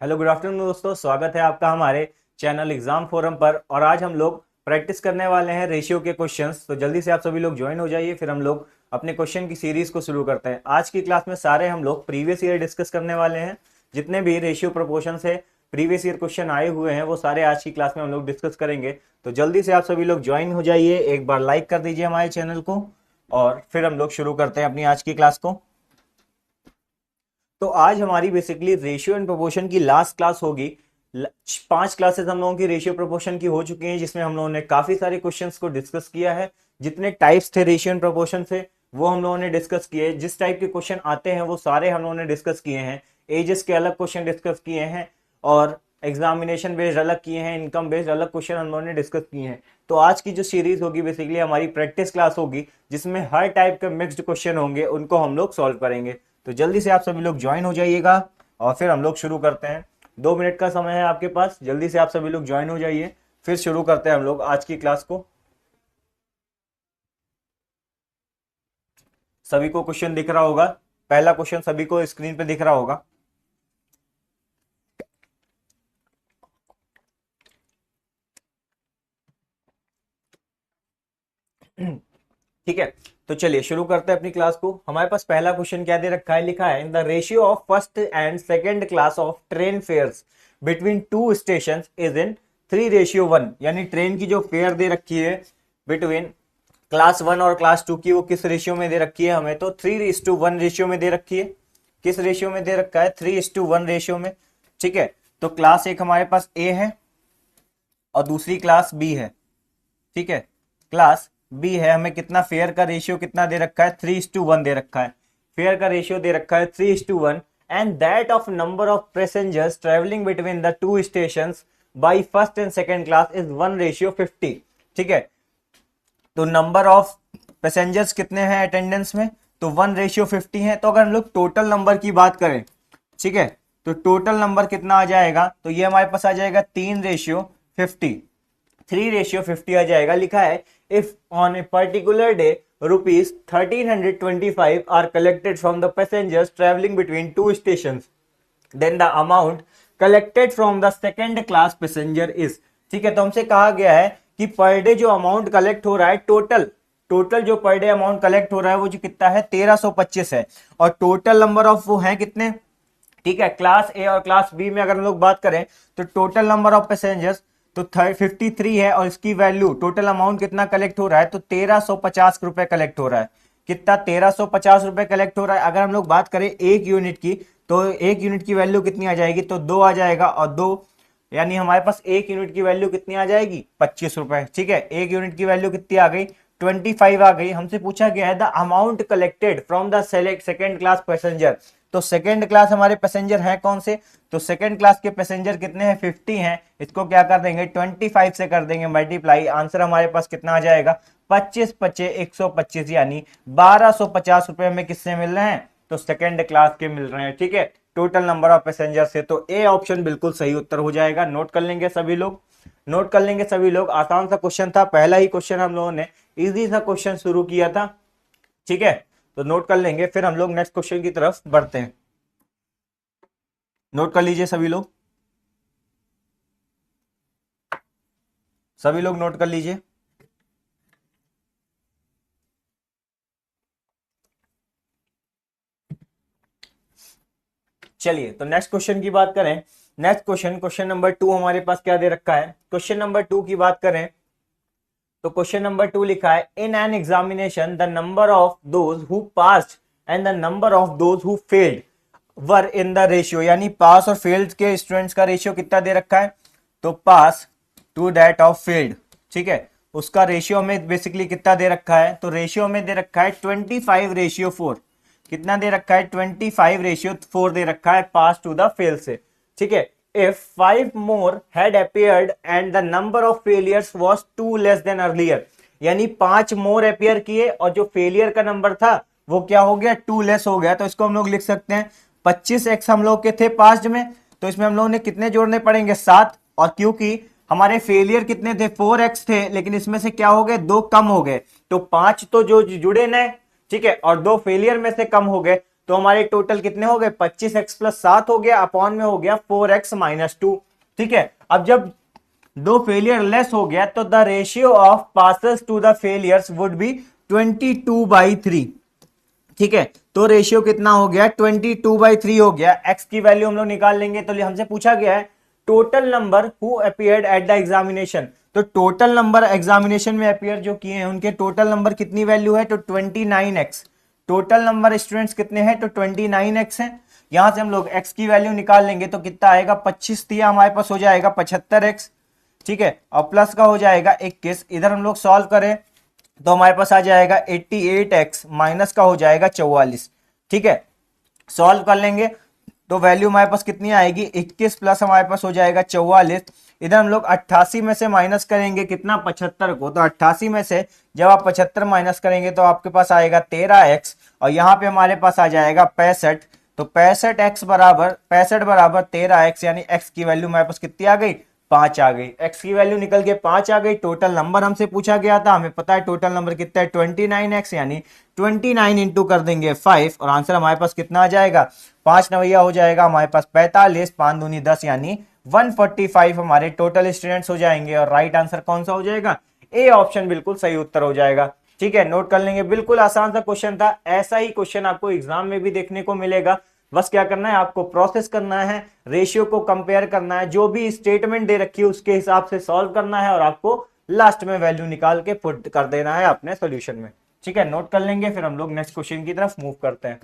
Hello good afternoon दोस्तों, स्वागत है आपका हमारे चैनल एग्जाम फोरम पर। और आज हम लोग प्रैक्टिस करने वाले हैं रेशियो के क्वेश्चंस। तो जल्दी से आप सभी लोग ज्वाइन हो जाइए, फिर हम लोग अपने क्वेश्चन की सीरीज को शुरू करते हैं। आज की क्लास में सारे हम लोग प्रीवियस ईयर डिस्कस करने वाले हैं। जितने भी रेशियो प्रोपोर्शन से प्रीवियस ईयर क्वेश्चन आए हुए हैं वो सारे आज की क्लास में हम लोग डिस्कस करेंगे। तो जल्दी से आप सभी लोग ज्वाइन हो जाइए, एक बार लाइक कर दीजिए हमारे चैनल को और फिर हम लोग शुरू करते हैं अपनी आज की क्लास को। तो आज हमारी बेसिकली रेशियो एंड प्रोपोर्शन की लास्ट क्लास होगी। 5 क्लासेस हम लोगों की रेशियो प्रोपोर्शन की हो चुकी हैं, जिसमें हम लोगों ने काफी सारे क्वेश्चंस को डिस्कस किया है। जितने टाइप्स थे रेशियो एंड प्रोपोर्शन से वो हम लोगों ने डिस्कस किए। जिस टाइप के क्वेश्चन आते हैं वो सारे हम लोगों ने डिस्कस किए हैं। एजेस के अलग क्वेश्चन डिस्कस किए हैं और एग्जामिनेशन बेस्ड अलग किए हैं, इनकम बेस्ड अलग क्वेश्चन हम लोगों ने डिस्कस किए हैं। तो आज की जो सीरीज होगी बेसिकली हमारी प्रैक्टिस क्लास होगी, जिसमें हर टाइप के मिक्स्ड क्वेश्चन होंगे, उनको हम लोग सॉल्व करेंगे। तो जल्दी से आप सभी लोग ज्वाइन हो जाइएगा और फिर हम लोग शुरू करते हैं। 2 मिनट का समय है आपके पास, जल्दी से आप सभी लोग ज्वाइन हो जाइए, फिर शुरू करते हैं हम लोग आज की क्लास को। सभी को क्वेश्चन दिख रहा होगा, पहला क्वेश्चन सभी को स्क्रीन पे दिख रहा होगा। ठीक है, तो चलिए शुरू करते हैं अपनी क्लास को। हमारे पास पहला क्वेश्चन क्या दे रखा है, लिखा है the ratio of first and second class of train fares between two station is in 3:1। यानी ट्रेन की जो फेयर दे रखी है बिटवीन क्लास 1 और क्लास 2 की, वो किस रेशियो में दे रखी है हमें, तो 3:1 रेशियो में दे रखी है। किस रेशियो में दे रखा है, 3:1 रेशियो में। ठीक है, तो क्लास एक हमारे पास ए है और दूसरी क्लास बी है। ठीक है, क्लास बी है, हमें कितना फेयर का रेशियो कितना दे रखा है, 3:1 दे रखा है। फेयर का रेशियो दे रखा है 3:1 and that of number of passengers travelling between the two station by first and second class is 1:50। ठीक है, तो नंबर ऑफ पैसेंजर्स कितने हैं अटेंडेंस में, तो 1:50 है। तो अगर हम लोग टोटल नंबर की बात करें, ठीक है, तो टोटल नंबर कितना आ जाएगा, तो ये हमारे पास आ जाएगा 3:50, 3:50 आ जाएगा। लिखा है if on a particular day rupees 1325 are collected from the passengers travelling between two station, then the amount collected from the second class passenger is. ठीक है, तो हमसे कहा गया है कि पर डे जो अमाउंट कलेक्ट हो रहा है, टोटल टोटल जो पर डे अमाउंट कलेक्ट हो रहा है वो जो कितना है, 1325 है। और टोटल नंबर ऑफ वो है कितने, ठीक है, क्लास ए और क्लास बी में अगर हम लोग बात करें तो टोटल नंबर ऑफ पैसेंजर्स तो 53 है और इसकी वैल्यू टोटल अमाउंट कितना कलेक्ट हो रहा है, तो 1350 रुपए कलेक्ट हो रहा है। कितना, 1350 रुपए कलेक्ट हो रहा है। अगर हम लोग बात करें एक यूनिट की, तो एक यूनिट की वैल्यू कितनी आ जाएगी, तो 2 आ जाएगा और 2, यानी हमारे पास एक यूनिट की वैल्यू कितनी आ जाएगी, 25 रुपए। ठीक है, एक यूनिट की वैल्यू कितनी आ गई, 25 आ गई। हमसे पूछा गया है the amount collected from the second class passenger. तो सेकेंड क्लास हमारे पैसेंजर हैं कौन से, तो सेकेंड क्लास के पैसेंजर कितने हैं, 50 हैं। इसको क्या कर देंगे, 25 से कर देंगे मल्टीप्लाई। आंसर हमारे पास कितना आ जाएगा, 25 पचे 125, यानी 1250 रुपए में किससे मिल रहे हैं, तो सेकेंड क्लास के मिल रहे हैं। ठीक है, टोटल नंबर ऑफ पैसेंजर से। तो ए ऑप्शन बिल्कुल सही उत्तर हो जाएगा। नोट कर लेंगे सभी लोग, नोट कर लेंगे सभी लोग। आसान सा क्वेश्चन था, पहला ही क्वेश्चन हम लोगों ने इजी सा क्वेश्चन शुरू किया था। ठीक है, तो नोट कर लेंगे, फिर हम लोग नेक्स्ट क्वेश्चन की तरफ बढ़ते हैं। नोट कर लीजिए सभी लोग, सभी लोग नोट कर लीजिए। चलिए, तो नेक्स्ट क्वेश्चन की बात करें। नेक्स्ट क्वेश्चन, क्वेश्चन नंबर 2 हमारे पास क्या दे रखा है। क्वेश्चन नंबर 2 की बात करें तो क्वेश्चन नंबर 2 लिखा है in an examination the number of those who passed and the number of those who failed were in the ratio. यानी पास और फेल्ड के स्टूडेंट्स का रेशियो कितना दे रखा है, तो पास टू दैट ऑफ फेल्ड। ठीक है, उसका रेशियो में बेसिकली कितना दे रखा है, तो रेशियो में दे रखा है 25:4। कितना दे रखा है, 25:4 दे रखा है पास टू द फेल से। ठीक है, if 5 more had appeared and the number of failures was 2 less than earlier, यानी 5 मोर अपियर किए और जो फेलियर का नंबर था वो क्या हो गया, 2 लेस हो गया। तो इसको हम लोग लिख सकते हैं 25x हम लोग के थे पास्ट में, तो इसमें हम लोगों ने कितने जोड़ने पड़ेंगे, 7। और क्योंकि हमारे फेलियर कितने थे, 4x थे, लेकिन इसमें से क्या हो गए, 2 कम हो गए, तो 5 तो जो जुड़े न, ठीक है, और 2 फेलियर में से कम हो गए, तो हमारे टोटल कितने हो गए 25x प्लस 7 हो गया, अपॉन में हो गया 4x माइनस 2। ठीक है, अब जब दो फेलियर लेस हो गया तो the ratio of passes to the failures would be 22/3। ठीक है, तो रेशियो कितना हो गया 22/3 हो गया। x की वैल्यू हम लोग निकाल लेंगे। तो हमसे पूछा गया है total number who appeared at the examination, तो टोटल नंबर एग्जामिनेशन में अपीयर जो किए हैं उनके टोटल नंबर कितनी वैल्यू है, तो 29x। टोटल नंबर स्टूडेंट्स कितने हैं, तो 29x है। यहां से हम लोग x की वैल्यू निकाल लेंगे तो कितना आएगा 25 दिया हमारे पास हो जाएगा 75x। ठीक है, और प्लस का हो जाएगा 21। इधर हम लोग सॉल्व करें तो हमारे पास आ जाएगा 88x, माइनस का हो जाएगा 44। ठीक है, सॉल्व कर लेंगे तो वैल्यू हमारे पास कितनी आएगी 21 प्लस हमारे पास हो जाएगा 44। इधर हम लोग 88 में से माइनस करेंगे कितना 75 को, तो 88 में से जब आप 75 माइनस करेंगे तो आपके पास आएगा 13x, और यहाँ पे हमारे पास आ जाएगा 65। तो 65x बराबर 65 बराबर 13x, यानी x की वैल्यू हमारे पास कितनी आ गई 5 आ गई। x की वैल्यू निकल के 5 आ गई। टोटल नंबर हमसे पूछा गया था, हमें पता है टोटल नंबर कितना है 29x, यानी 29 इंटू कर देंगे 5 और आंसर हमारे पास कितना आ जाएगा 5 नवैया हो जाएगा हमारे पास 45, 5 दूनी 10 यानी 145 हमारे टोटल स्टूडेंट्स हो जाएंगे। और राइट आंसर कौन सा हो जाएगा, ए ऑप्शन बिल्कुल सही उत्तर हो जाएगा। ठीक है, नोट कर लेंगे, बिल्कुल आसान सा क्वेश्चन था। ऐसा ही क्वेश्चन आपको एग्जाम में भी देखने को मिलेगा। बस क्या करना है, आपको प्रोसेस करना है, रेशियो को कंपेयर करना है, जो भी स्टेटमेंट दे रखी है उसके हिसाब से सॉल्व करना है और आपको लास्ट में वैल्यू निकाल के पुट कर देना है अपने सॉल्यूशन में। ठीक है, नोट कर लेंगे, फिर हम लोग नेक्स्ट क्वेश्चन की तरफ मूव करते हैं।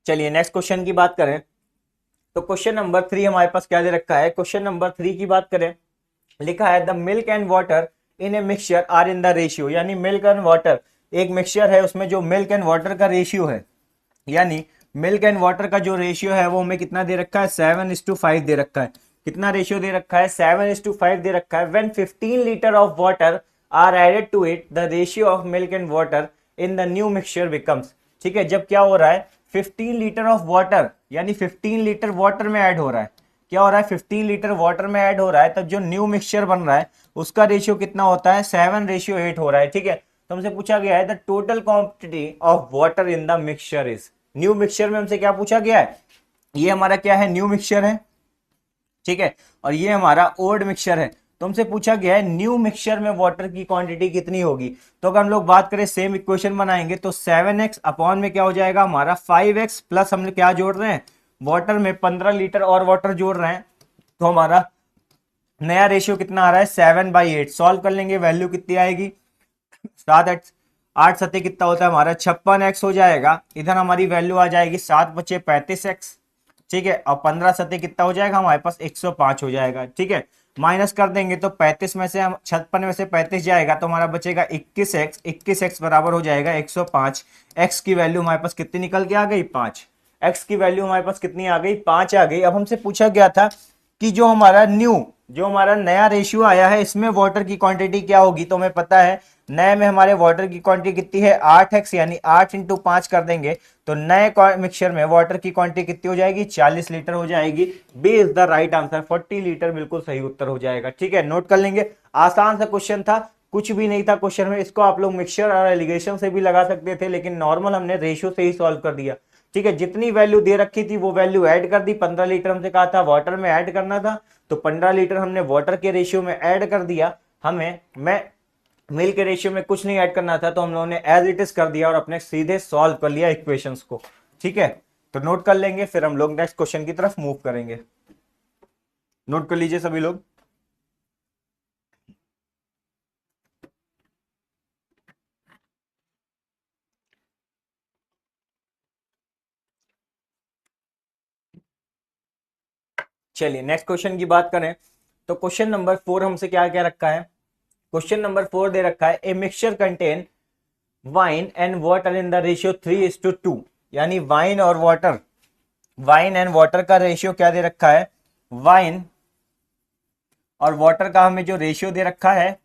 चलिए नेक्स्ट क्वेश्चन की बात करें तो क्वेश्चन नंबर 3 हमारे पास क्या दे रखा है। क्वेश्चन नंबर 3 की बात करें, लिखा है the milk and water in a mixture are in the ratio, यानी मिल्क एंड वाटर एक मिक्सचर है, उसमें जो मिल्क एंड वाटर का रेशियो है, यानी मिल्क एंड वाटर का जो रेशियो है वो हमें कितना दे रखा है 7:5 दे रखा है। कितना रेशियो दे रखा है 7:5 दे रखा है। When 15 litre of water are added to it the ratio of milk and water in the new mixture becomes. ठीक है, जब क्या हो रहा है 15 लीटर ऑफ वाटर, यानी 15 लीटर वाटर में ऐड हो रहा है, क्या हो रहा है 15 लीटर वाटर में ऐड हो रहा है, तब जो न्यू मिक्सचर बन रहा है उसका रेशियो कितना होता है 7:8 हो रहा है। ठीक है, तो हमसे पूछा गया है the total quantity of water in the mixture is. New mixture में हमसे क्या पूछा गया है, ये हमारा क्या है न्यू मिक्सचर है। ठीक है, और ये हमारा ओल्ड मिक्सचर है। तो हमसे पूछा गया है न्यू मिक्सचर में वाटर की क्वांटिटी कितनी होगी। तो अगर हम लोग बात करें सेम इक्वेशन बनाएंगे तो 7x अपॉन में क्या हो जाएगा हमारा 5x, प्लस हम क्या जोड़ रहे हैं वाटर में 15 लीटर और वाटर जोड़ रहे हैं, तो हमारा नया रेशियो कितना आ रहा है 7/8। सॉल्व कर लेंगे, वैल्यू कितनी आएगी 7x, 8 सत्ते कितना होता है हमारा 56x हो जाएगा। इधर हमारी वैल्यू आ जाएगी 7 बचे 35x। ठीक है, और 15 सत्ते कितना हो जाएगा हमारे पास 105 हो जाएगा। ठीक है, माइनस कर देंगे तो 35 में से हम 56 में से 35 जाएगा तो हमारा बचेगा 21x। 21x बराबर हो जाएगा 105। x की वैल्यू हमारे पास कितनी निकल के आ गई 5। x की वैल्यू हमारे पास कितनी आ गई 5 आ गई। अब हमसे पूछा गया था कि जो हमारा नया रेशियो आया है इसमें वाटर की क्वांटिटी क्या होगी। तो हमें पता है नए में हमारे वाटर की क्वांटिटी कितनी है 8x, यानी 8 इंटू 5 कर देंगे तो नए मिक्सचर में वाटर की क्वांटिटी कितनी हो जाएगी 40 लीटर हो जाएगी। B is the right answer, 40 litre बिल्कुल सही उत्तर हो जाएगा। ठीक है, नोट कर लेंगे, आसान सा क्वेश्चन था, कुछ भी नहीं था क्वेश्चन में। इसको आप लोग मिक्सचर और एलिगेशन से भी लगा सकते थे, लेकिन नॉर्मल हमने रेशियो से ही सॉल्व कर दिया। ठीक है, जितनी वैल्यू दे रखी थी वो वैल्यू ऐड कर दी। 15 लीटर हमसे कहा था वाटर में ऐड करना था, तो 15 लीटर हमने वाटर के रेशियो में ऐड कर दिया। हमें मिल्क के रेशियो में कुछ नहीं ऐड करना था, तो हम लोगों ने एज इट इज कर दिया और अपने सीधे सॉल्व कर लिया इक्वेशंस को। ठीक है, तो नोट कर लेंगे, फिर हम लोग नेक्स्ट क्वेश्चन की तरफ मूव करेंगे। नोट कर लीजिए सभी लोग। चलिए नेक्स्ट क्वेश्चन की बात करें तो क्वेश्चन नंबर 4 हमसे क्या क्या रखा है। क्वेश्चन नंबर 4 दे रखा है a mixture contain wine and water in the ratio 3:2, यानी वाइन एंड वाटर का रेशियो क्या दे रखा है, वाइन और वाटर का हमें जो रेशियो दे रखा है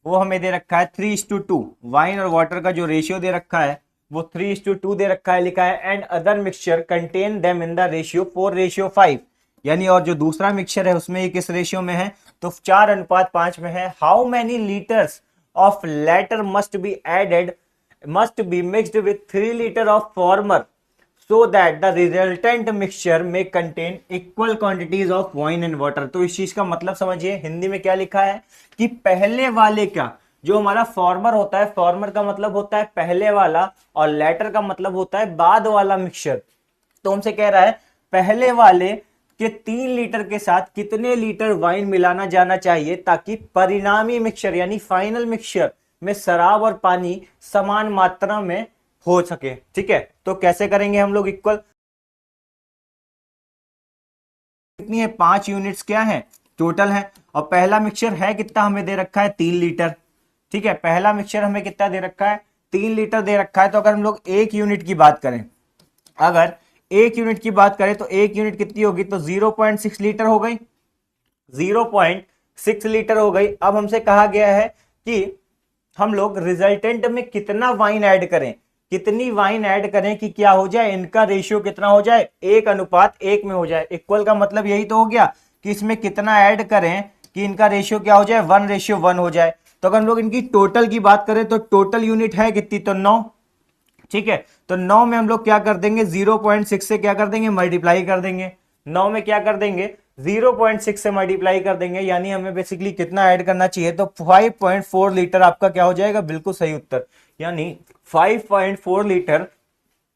वो हमें दे रखा है 3:2। वाइन और वाटर का जो रेशियो दे रखा है वो 3:2 दे रखा है, लिखा है and other mixture contain them in the ratio 4:5, यानी और जो दूसरा मिक्सचर है उसमें ये किस रेशियो में है तो 4:5 में है। How many litres of latter must be mixed with 3 litre of former so that the resultant mixture may contain equal quantities of wine and water। तो इस चीज का मतलब समझिए, हिंदी में क्या लिखा है कि पहले वाले का जो हमारा फॉर्मर होता है, फॉर्मर का मतलब होता है पहले वाला और लेटर का मतलब होता है बाद वाला मिक्सचर। तो हमसे कह रहा है पहले वाले के 3 लीटर के साथ कितने लीटर वाइन मिलाना जाना चाहिए ताकि परिणामी मिक्सचर यानी फाइनल मिक्सचर में शराब और पानी समान मात्रा में हो सके। ठीक है, तो कैसे करेंगे हम लोग इक्वल, कितनी है 5 यूनिट्स क्या है टोटल है, और पहला मिक्सचर है कितना हमें दे रखा है 3 लीटर। ठीक है, पहला मिक्सचर हमें कितना दे रखा है 3 लीटर दे रखा है। तो अगर हम लोग 1 यूनिट की बात करें, अगर 1 यूनिट की बात करें तो 1 यूनिट कितनी होगी, तो 0.6 लीटर हो गई, 0.6 लीटर हो गई। अब हमसे कहा गया है कि हम लोग रिजल्टेंट में कितना वाइन ऐड करें, कितनी वाइन ऐड करें कि क्या हो जाए, इनका रेशियो कितना हो जाए 1:1 में हो जाए। इक्वल का मतलब यही तो हो गया कि इसमें कितना ऐड करें कि इनका रेशियो क्या हो जाए 1:1 हो जाए। तो अगर हम लोग इनकी टोटल की बात करें तो टोटल यूनिट है कितनी, तो 9। ठीक है, तो 9 में हम लोग क्या कर देंगे 0.6 से क्या कर देंगे मल्टीप्लाई कर देंगे। 9 में क्या कर देंगे 0.6 से मल्टीप्लाई कर देंगे, यानी हमें बेसिकली कितना ऐड करना चाहिए, तो 5.4 लीटर आपका क्या हो जाएगा, बिल्कुल सही उत्तर। यानी 5.4 लीटर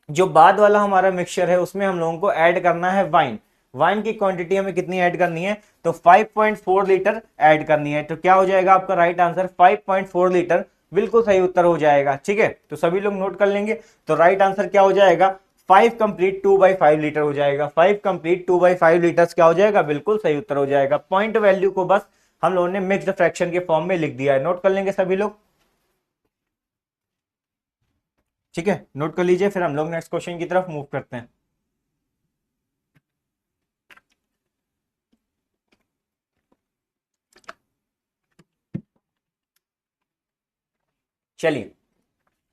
जो बाद वाला हमारा मिक्सचर है उसमें हम लोगों को ऐड करना है वाइन। वाइन की क्वांटिटी हमें कितनी ऐड करनी है, तो 5.4 लीटर ऐड करनी है। तो क्या हो जाएगा आपका राइट आंसर 5.4 लीटर, बिल्कुल सही उत्तर हो जाएगा। ठीक है, तो सभी लोग नोट कर लेंगे। तो राइट आंसर क्या हो जाएगा 5 कंप्लीट 2/5 लीटर हो जाएगा। 5 कंप्लीट 2/5 लीटर्स क्या हो जाएगा, बिल्कुल सही उत्तर हो जाएगा। पॉइंट वैल्यू को बस हम लोगों ने मिक्स्ड फ्रैक्शन के फॉर्म में लिख दिया है, नोट कर लेंगे सभी लोग। ठीक है, नोट कर लीजिए, फिर हम लोग नेक्स्ट क्वेश्चन की तरफ मूव करते हैं। चलिए,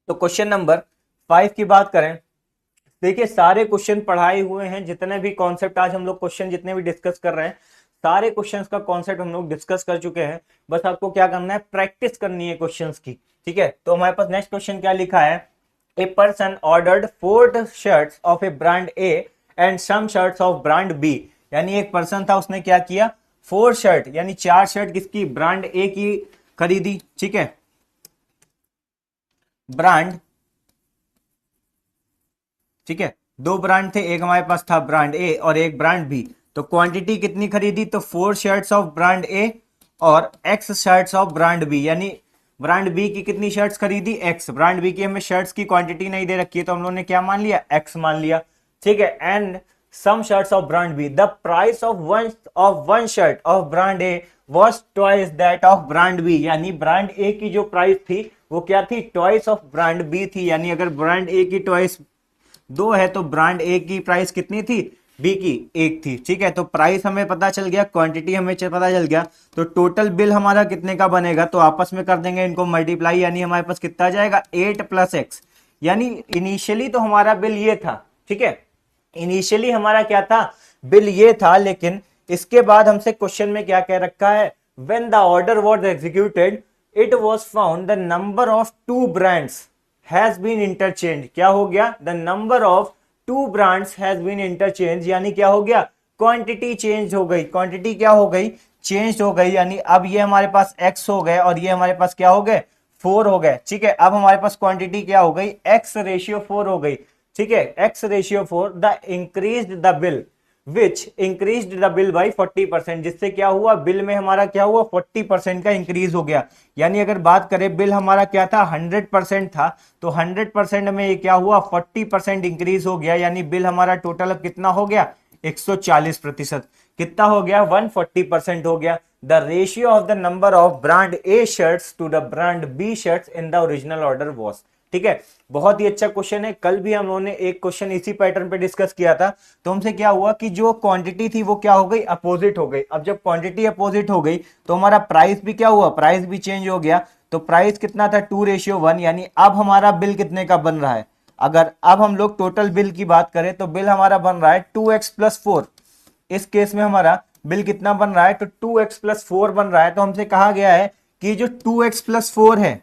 तो क्वेश्चन नंबर 5 की बात करें, देखिए सारे क्वेश्चन पढ़ाए हुए हैं, जितने भी कॉन्सेप्ट आज हम लोग क्वेश्चन जितने भी डिस्कस कर रहे हैं सारे क्वेश्चंस का कॉन्सेप्ट हम लोग डिस्कस कर चुके हैं। बस आपको क्या करना है, प्रैक्टिस करनी है क्वेश्चंस की। ठीक है, तो हमारे पास नेक्स्ट क्वेश्चन क्या लिखा है, a person ordered 4 shirts of a brand A and some shirts of brand B. यानी एक पर्सन था, उसने क्या किया 4 शर्ट यानी 4 शर्ट किसकी, ब्रांड ए की खरीदी। ठीक है, ब्रांड, ठीक है, 2 ब्रांड थे, एक हमारे पास था ब्रांड ए और एक ब्रांड बी। तो क्वांटिटी कितनी खरीदी, तो 4 शर्ट्स ऑफ ब्रांड ए और X shirts of brand B. यानी ब्रांड बी की कितनी शर्ट्स खरीदी, एक्स। ब्रांड बी की हमें शर्ट्स की क्वांटिटी नहीं दे रखी है तो हम लोगों ने क्या मान लिया, एक्स मान लिया। ठीक है, and some shirts of brand B, the price of one shirt of brand A was twice that of brand B. यानी ब्रांड ए की जो प्राइस थी वो क्या थी, ट्वाइस ऑफ ब्रांड बी थी। यानी अगर ब्रांड ए की ट्वाइस 2 है तो ब्रांड ए की प्राइस कितनी थी, बी की 1 थी। ठीक है, तो प्राइस हमें पता चल गया, क्वांटिटी हमें पता चल गया, तो टोटल बिल हमारा कितने का बनेगा, तो आपस में कर देंगे इनको मल्टीप्लाई। यानी हमारे पास कितना आ जाएगा 8 + x। यानी इनिशियली तो हमारा बिल ये था। ठीक है, इनिशियली हमारा क्या था, बिल ये था, लेकिन इसके बाद हमसे क्वेश्चन में क्या कह रखा है, when the order was executed it was found the number of 2 brands has been interchange. क्या हो गया, the number of 2 brands has been interchange. यानी क्या हो गया, क्वांटिटी चेंज हो गई, क्वांटिटी क्या हो गई, चेंज हो गई। यानी अब ये हमारे पास x हो गए और ये हमारे पास क्या हो गए 4 हो गए। ठीक है, अब हमारे पास क्वांटिटी क्या हो गई, x/4 हो गई। ठीक है, x/4, the increased the bill which increased the bill by 40%। जिससे क्या हुआ, बिल में हमारा क्या हुआ 40% का इंक्रीज हो गया। यानी अगर बात करें बिल हमारा क्या था 100% था, तो 100% में ये क्या हुआ 40% इंक्रीज हो गया। यानी बिल हमारा टोटल अब कितना हो गया 140%। कितना हो गया 140% हो गया। The ratio of the number of brand A shirts to the brand B shirts in the original order was. ठीक है, बहुत ही अच्छा क्वेश्चन है। कल भी हम लोगों ने एक क्वेश्चन इसी पैटर्न पे डिस्कस किया था। तो हमसे क्या हुआ कि जो क्वांटिटी थी वो क्या हो गई, अपोजिट हो गई। अब जब क्वांटिटी अपोजिट हो गई तो हमारा प्राइस भी क्या हुआ, प्राइस भी चेंज हो गया। तो प्राइस कितना था 2:1। यानी अब हमारा बिल कितने का बन रहा है, अगर अब हम लोग टोटल बिल की बात करें तो बिल हमारा बन रहा है 2x + 4। इस केस में हमारा बिल कितना बन रहा है, तो 2x प्लस 4 बन रहा है। तो हमसे कहा गया है कि जो 2x प्लस 4 है,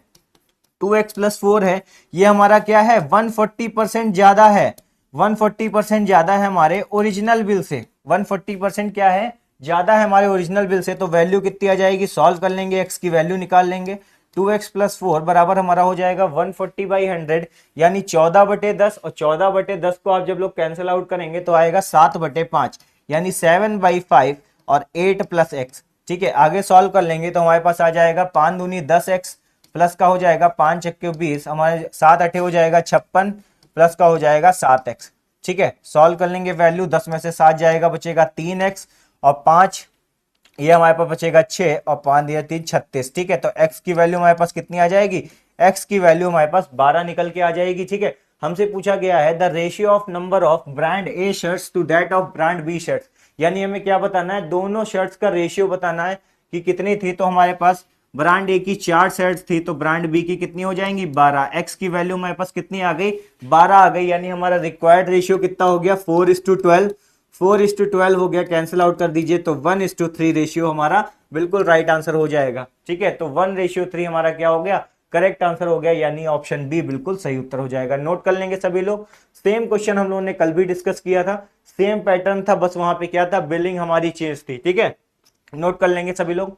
2x प्लस 4 है, ये हमारा क्या है, 140% ज्यादा है, 140% ज्यादा है हमारे ओरिजिनल बिल से, 140% क्या है, ज्यादा है हमारे ओरिजिनल बिल से। तो वैल्यू कितनी आ जाएगी, सॉल्व कर लेंगे, x की वैल्यू निकाल लेंगे। 2x प्लस 4 बराबर हमारा हो जाएगा 140/100 यानी 14/10, और 14/10 को आप जब लोग कैंसिल आउट करेंगे तो आएगा 7/5 यानी 7/5 और 8 प्लस एक्स। ठीक है, आगे सॉल्व कर लेंगे तो हमारे पास आ जाएगा 5 दूनी 10x प्लस का हो जाएगा 5 चक्के 20, हमारे 7 अठे हो जाएगा 56 प्लस का हो जाएगा 7x। ठीक है, सॉल्व कर लेंगे, वैल्यू 10 में से 7 जाएगा, बचेगा 3x और 5, ये हमारे पास बचेगा 6 और 5 दिया 3 36। ठीक है, तो x की वैल्यू हमारे पास कितनी आ जाएगी, x की वैल्यू हमारे पास 12 निकल के आ जाएगी। ठीक है, हमसे पूछा गया है the ratio of number of brand A shirts to that of brand B shirts, यानी हमें क्या बताना है, दोनों शर्ट्स का रेशियो बताना है कि कितनी थी। तो हमारे पास ब्रांड ए की 4 शर्ट्स थी, तो ब्रांड बी की कितनी हो जाएंगी, 12। एक्स की वैल्यू हमारे पास कितनी आ गई, 12 आ गई, यानी हमारा रिक्वायर्ड रेशियो कितना हो गया, 4:12, 4:12 हो गया, कैंसिल आउट कर दीजिए तो 1:3 रेशियो हमारा बिल्कुल राइट आंसर हो जाएगा। ठीक है, तो 1:3 हमारा क्या हो गया, करेक्ट आंसर हो गया, यानी ऑप्शन बी बिल्कुल सही उत्तर हो जाएगा। नोट कर लेंगे सभी लोग, सेम क्वेश्चन हम लोगों ने कल भी डिस्कस किया था, सेम पैटर्न था, बस वहां पे क्या था, बिलिंग हमारी चेंज थी। ठीक है, नोट कर लेंगे सभी लोग।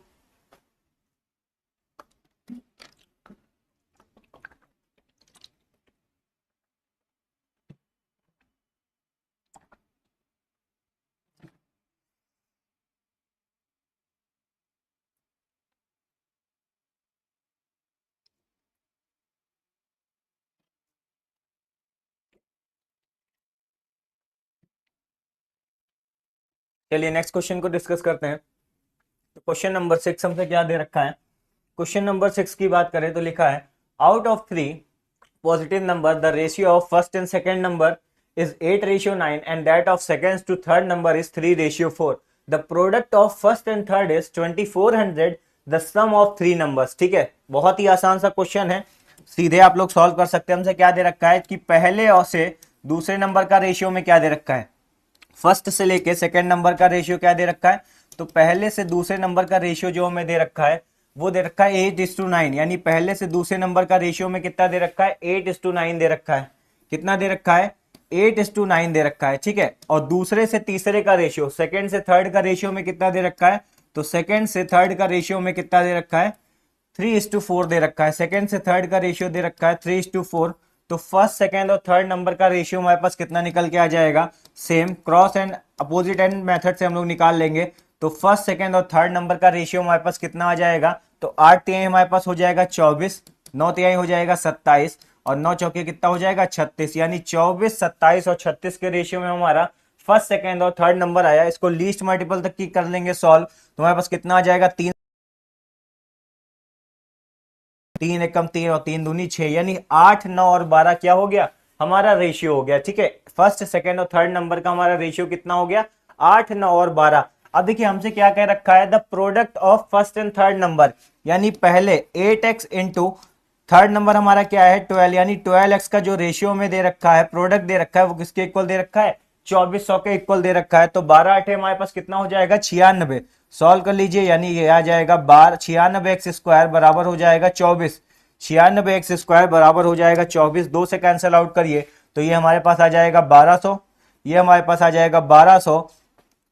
चलिए नेक्स्ट क्वेश्चन को डिस्कस करते हैं। तो क्वेश्चन नंबर 6 हमसे क्या दे रखा है, क्वेश्चन नंबर 6 की बात करें तो लिखा है out of 3 positive number the ratio of first and second number is 8:9 and that of seconds to third number is 3:4. The product of first and third is 2400, the sum of three numbers। ठीक है, बहुत ही आसान सा question है, सीधे आप लोग solve कर सकते हैं। हमसे क्या दे रखा है कि पहले और से दूसरे नंबर का रेशियो में क्या दे रखा है, फर्स्ट से लेके सेकंड नंबर का रेशियो क्या दे रखा है, तो पहले से दूसरे नंबर का रेशियो जो हमें दे रखा है वो दे रखा है 8:9, यानी पहले से दूसरे नंबर का रेशियो में कितना दे रखा है, 8:9 दे रखा है। कितना दे रखा है, 8:9 दे रखा है। ठीक है, और दूसरे से तीसरे का रेशियो, सेकंड से थर्ड का रेशियो में कितना दे रखा है, तो सेकंड से थर्ड का रेशियो में कितना दे रखा है, 3:4 दे रखा है। सेकंड से थर्ड का रेशियो दे रखा है 3:4, तो फर्स्ट सेकंड और थर्ड नंबर का रेशियो हमारे पास कितना निकल के आ जाएगा, same cross and opposite and method से हम लोग निकाल लेंगे। तो फर्स्ट सेकंड और थर्ड नंबर का रेशियो हमारे पास कितना आ जाएगा, तो 8 तिहाई हमारे पास हो जाएगा 24, 9 तिहाई हो जाएगा 27 और 9 चौके कितना हो जाएगा 36, यानी 24, 27 और 36 के रेशियो में हमारा फर्स्ट सेकंड और थर्ड नंबर आया। इसको लीस्ट मल्टीपल तक की कर लेंगे सॉल्व, तो हमारे पास कितना आ जाएगा, 3 एकम 3 और 3 दूनी 6, यानी 8, 9 और 12 क्या हो गया, हमारा रेशियो हो गया। ठीक है, फर्स्ट सेकंड और थर्ड नंबर का हमारा रेशियो कितना हो गया, 8, 9 और 12। अब देखिए हमसे क्या कह रखा है, the product of first and third number, यानी पहले 8x इंटू थर्ड नंबर हमारा क्या है 12, यानी 12x का जो रेशियो में दे रखा है, प्रोडक्ट दे रखा है, वो किसके इक्वल दे रखा है, 2400 के इक्वल दे रखा है। तो 12 8 हमारे पास कितना हो जाएगा, 96। सॉल्व कर लीजिए, यानी ये आ जाएगा 96x² बराबर हो जाएगा 24, 96x² बराबर हो जाएगा 24। 2 से कैंसिल आउट करिए तो ये हमारे पास आ जाएगा 1200, ये हमारे पास आ जाएगा 1200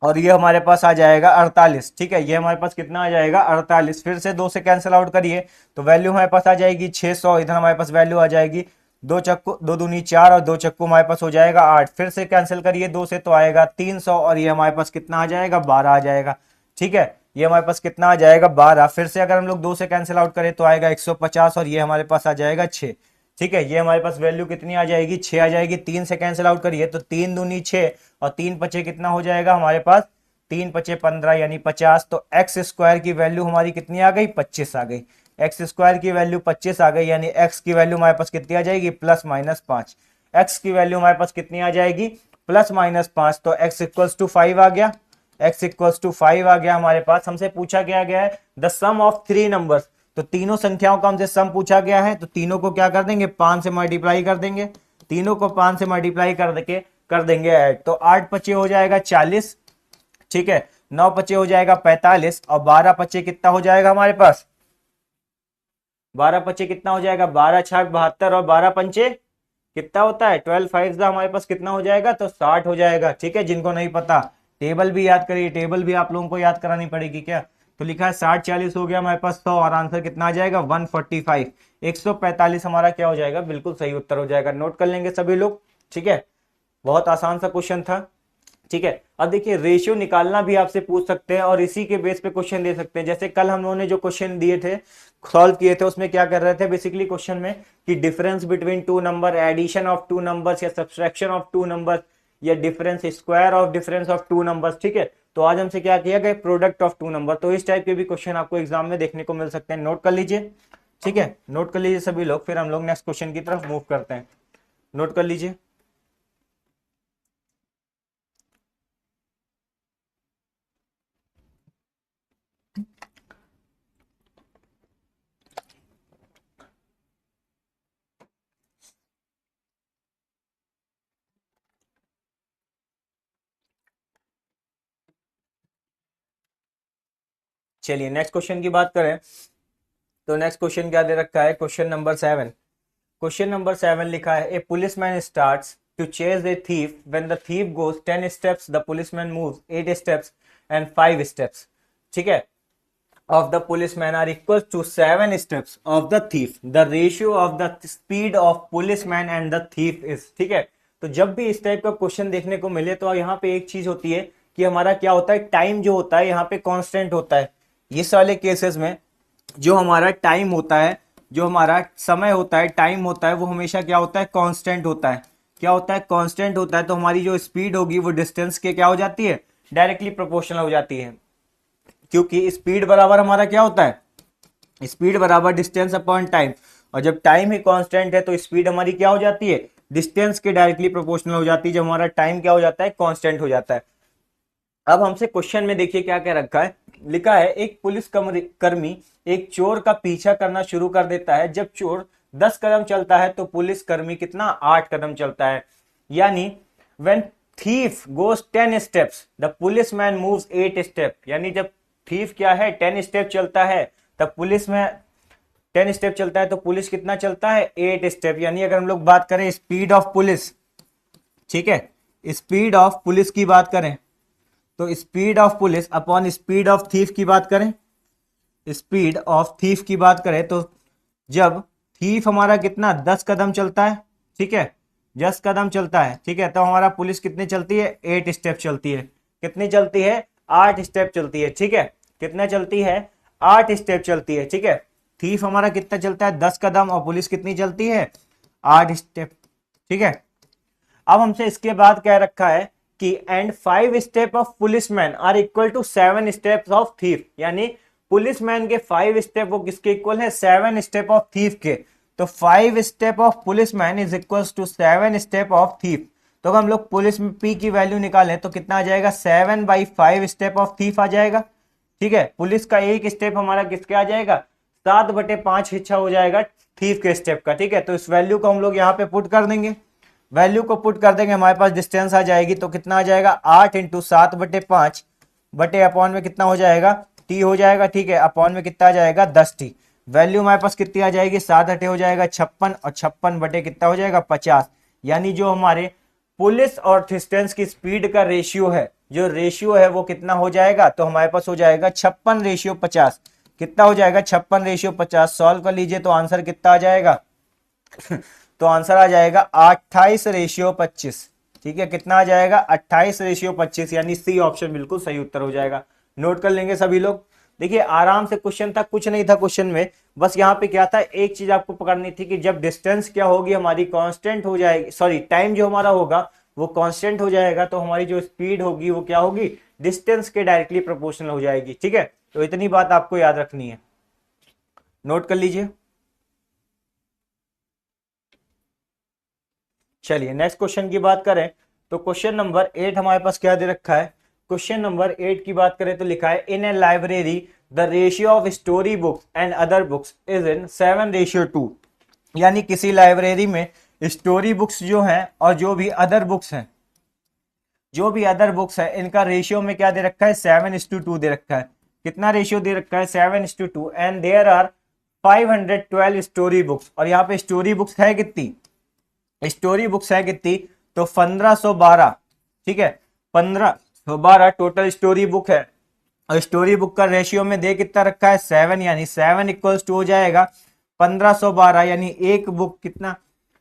और ये हमारे पास आ जाएगा 48। ठीक है, ये हमारे पास कितना आ जाएगा 48। फिर से 2 से कैंसिल आउट करिए तो वैल्यू हमारे पास आ जाएगी 600, इधर हमारे पास वैल्यू आ जाएगी 2 चक्कू 2 दूनी 4 और 2 चक्कू हमारे पास हो जाएगा 8। फिर से कैंसिल करिए 2 से तो आएगा 300 और ये हमारे पास कितना आ जाएगा 12 आ जाएगा। ठीक है, ये हमारे पास कितना आ जाएगा 12। फिर से अगर हम लोग 2 से कैंसिल आउट करें तो आएगा 150 और ये हमारे पास आ जाएगा 6। ठीक है, ये हमारे पास वैल्यू कितनी आ जाएगी, 6 आ जाएगी। 3 से कैंसिल आउट करिए तो 3 दूनी 6 और 3 पचे कितना हो जाएगा हमारे पास, 3 पचे 15 यानी 50। तो x² की वैल्यू हमारी कितनी आ गई, 25 आ गई। x² की वैल्यू 25 आ गई, यानी x की वैल्यू हमारे पास कितनी आ जाएगी, +-5। x की वैल्यू हमारे पास कितनी आ जाएगी, +-5। तो x इक्वल्स टू 5 आ गया, x इक्वल्स टू 5 आ गया हमारे पास। हमसे पूछा गया है द सम ऑफ 3 नंबर्स, तो तीनों संख्याओं का हमसे सम पूछा गया है, तो तीनों को क्या कर देंगे, 5 से मल्टीप्लाई कर देंगे। तीनों को 5 से मल्टीप्लाई कर देंगे ऐड, तो 8 पचे हो जाएगा 40। ठीक है, 9 पचे हो जाएगा 45 और 12 पचे कितना हो जाएगा हमारे पास, 12 पचे कितना हो जाएगा, 12 छाक 72 और 12 पंचे कितना होता है 12 फाइव हमारे पास कितना हो जाएगा, तो 60 हो जाएगा। ठीक है, जिनको नहीं पता टेबल भी याद करिए, टेबल भी आप लोगों को याद करानी पड़ेगी क्या। तो लिखा है 60 40 हो गया हमारे पास 100 और आंसर कितना आ जाएगा 145, 145 हमारा क्या हो जाएगा, बिल्कुल सही उत्तर हो जाएगा। नोट कर लेंगे सभी लोग। ठीक है, बहुत आसान सा क्वेश्चन था। ठीक है, अब देखिए रेशियो निकालना भी आपसे पूछ सकते हैं और इसी के बेस पे क्वेश्चन दे सकते हैं। जैसे कल हम लोगों ने जो क्वेश्चन दिए थे, सॉल्व किए थे, उसमें क्या कर रहे थे बेसिकली क्वेश्चन में कि difference between two number, addition of two numbers या सब्सट्रैक्शन ऑफ टू नंबर्स या difference, square of difference of two numbers. ठीक है, तो आज हमसे क्या किया गया, प्रोडक्ट ऑफ टू नंबर। तो इस टाइप के भी क्वेश्चन आपको एग्जाम में देखने को मिल सकते हैं, नोट कर लीजिए। ठीक है, नोट कर लीजिए सभी लोग, फिर हम लोग नेक्स्ट क्वेश्चन की तरफ मूव करते हैं। नोट कर लीजिए। चलिए नेक्स्ट क्वेश्चन की बात करें तो नेक्स्ट क्वेश्चन क्या दे रखा है, क्वेश्चन नंबर 7। क्वेश्चन नंबर 7 लिखा है, a policeman starts to chase a thief, when the thief goes 10 steps the policeman moves 8 steps and 5 steps. ठीक है, of the policeman are equal to 7 steps of the thief, the ratio of the speed of policeman and the thief is। ठीक है, तो जब भी इस type का question देखने को मिले तो यहाँ पे एक चीज होती है कि हमारा क्या होता है, टाइम जो होता है यहाँ पे कांस्टेंट होता है। इस वाले केसेस में जो हमारा टाइम होता है, जो हमारा समय होता है, टाइम होता है, वो हमेशा क्या होता है, कांस्टेंट होता है। क्या होता है, कांस्टेंट होता है। तो हमारी जो स्पीड होगी वो डिस्टेंस के क्या हो जाती है, डायरेक्टली प्रोपोर्शनल हो जाती है, क्योंकि स्पीड बराबर हमारा क्या होता है, स्पीड बराबर डिस्टेंस अपॉन टाइम। और जब टाइम ही कांस्टेंट है तो स्पीड हमारी क्या हो जाती है, डिस्टेंस के डायरेक्टली प्रोपोर्शनल हो जाती है, जब हमारा टाइम क्या हो जाता है, कांस्टेंट हो जाता है। अब हमसे क्वेश्चन में देखिए क्या क्या रखा है, लिखा है एक पुलिस कर्मी एक चोर का पीछा करना शुरू कर देता है। जब चोर 10 कदम चलता है तो पुलिस कर्मी कितना, 8 कदम चलता है। यानी when thief goes 10 steps the policeman moves 8 step. यानी जब थीफ क्या है 10 स्टेप चलता है, तब पुलिस में 10 स्टेप चलता है तो पुलिस कितना चलता है, 8 स्टेप। यानी अगर हम लोग बात करें स्पीड ऑफ पुलिस, ठीक है, स्पीड ऑफ पुलिस की बात करें तो speed of police upon speed of thief की बात करें, स्पीड ऑफ थीफ की बात करें तो जब थीफ हमारा कितना 10 कदम चलता है, ठीक है, 10 कदम चलता है, ठीक है, तो हमारा पुलिस कितनी चलती है, 8 स्टेप चलती है। कितनी चलती है, 8 स्टेप चलती है। ठीक है, कितना चलती है, 8 स्टेप चलती है। ठीक है, थीफ हमारा कितना चलता है, 10 कदम और पुलिस कितनी चलती है, 8 स्टेप। ठीक है, अब हमसे इसके बाद क्या रखा है कि and 5 step of policeman are equal to 7 steps of thief. यानी पुलिसमैन के 5 स्टेप वो किसके इक्वल है, 7 स्टेप ऑफ थीफ के। तो 5 step of policeman is equal to 7 step of thief. तो अगर हम लोग पुलिस में पी की वैल्यू निकालें तो कितना आ जाएगा, 7/5 स्टेप ऑफ थीफ आ जाएगा। ठीक है, पुलिस का एक स्टेप हमारा किसके आ जाएगा, 7/5 हिस्सा हो जाएगा थीफ के स्टेप का। ठीक है, तो इस वैल्यू को हम लोग यहाँ पे पुट कर देंगे, वैल्यू को पुट कर देंगे, हमारे पास डिस्टेंस आ जाएगी। तो कितना आ जाएगा, 8 × 7/5 बटे अपॉन में कितना हो जाएगा, टी हो जाएगा। ठीक है, अपॉन में कितना आ जाएगा, 10t। वैल्यू हमारे पास कितनी आ जाएगी, 7 8 हो जाएगा 56 और 56 बटे कितना हो जाएगा, 50। यानी जो हमारे पुलिस और डिस्टेंस की स्पीड का रेशियो है, जो रेशियो है वो कितना हो जाएगा, तो हमारे पास हो जाएगा 56/50। कितना हो जाएगा, 56/50। सॉल्व कर लीजिए तो आंसर कितना आ जाएगा तो आंसर आ जाएगा 28/25। ठीक है, कितना आ जाएगा, 28/25। यानी सी ऑप्शन बिल्कुल सही उत्तर हो जाएगा। नोट कर लेंगे सभी लोग। देखिए आराम से क्वेश्चन था, कुछ नहीं था क्वेश्चन में, बस यहाँ पे क्या था, एक चीज आपको पकड़नी थी कि जब डिस्टेंस क्या होगी हमारी, कांस्टेंट हो जाएगी, सॉरी टाइम जो हमारा होगा वो कांस्टेंट हो जाएगा, तो हमारी जो स्पीड होगी वो क्या होगी, डिस्टेंस के डायरेक्टली प्रोपोर्शनल हो जाएगी। ठीक है, तो इतनी बात आपको याद रखनी है, नोट कर लीजिए। चलिए नेक्स्ट क्वेश्चन की बात करें तो क्वेश्चन नंबर 8 हमारे पास क्या दे रखा है। क्वेश्चन नंबर 8 की बात करें तो लिखा है in a library the ratio of story books and other books is in 7:2। यानी किसी लाइब्रेरी में स्टोरी बुक्स जो हैं और जो भी अदर बुक्स हैं जो भी अदर बुक्स है इनका रेशियो में क्या दे रखा है 7:2 दे रखा है। कितना रेशियो दे रखा है 7:2 and there are 512 story books. और यहाँ पे स्टोरी बुक्स है कितनी, स्टोरी बुक्स है कितनी तो 1512। ठीक है 1512 टोटल स्टोरी बुक है। और स्टोरी बुक का रेशियो में दे कितना रखा है 7, यानी 7 इक्वल्स टू हो जाएगा 1512, यानी एक बुक कितना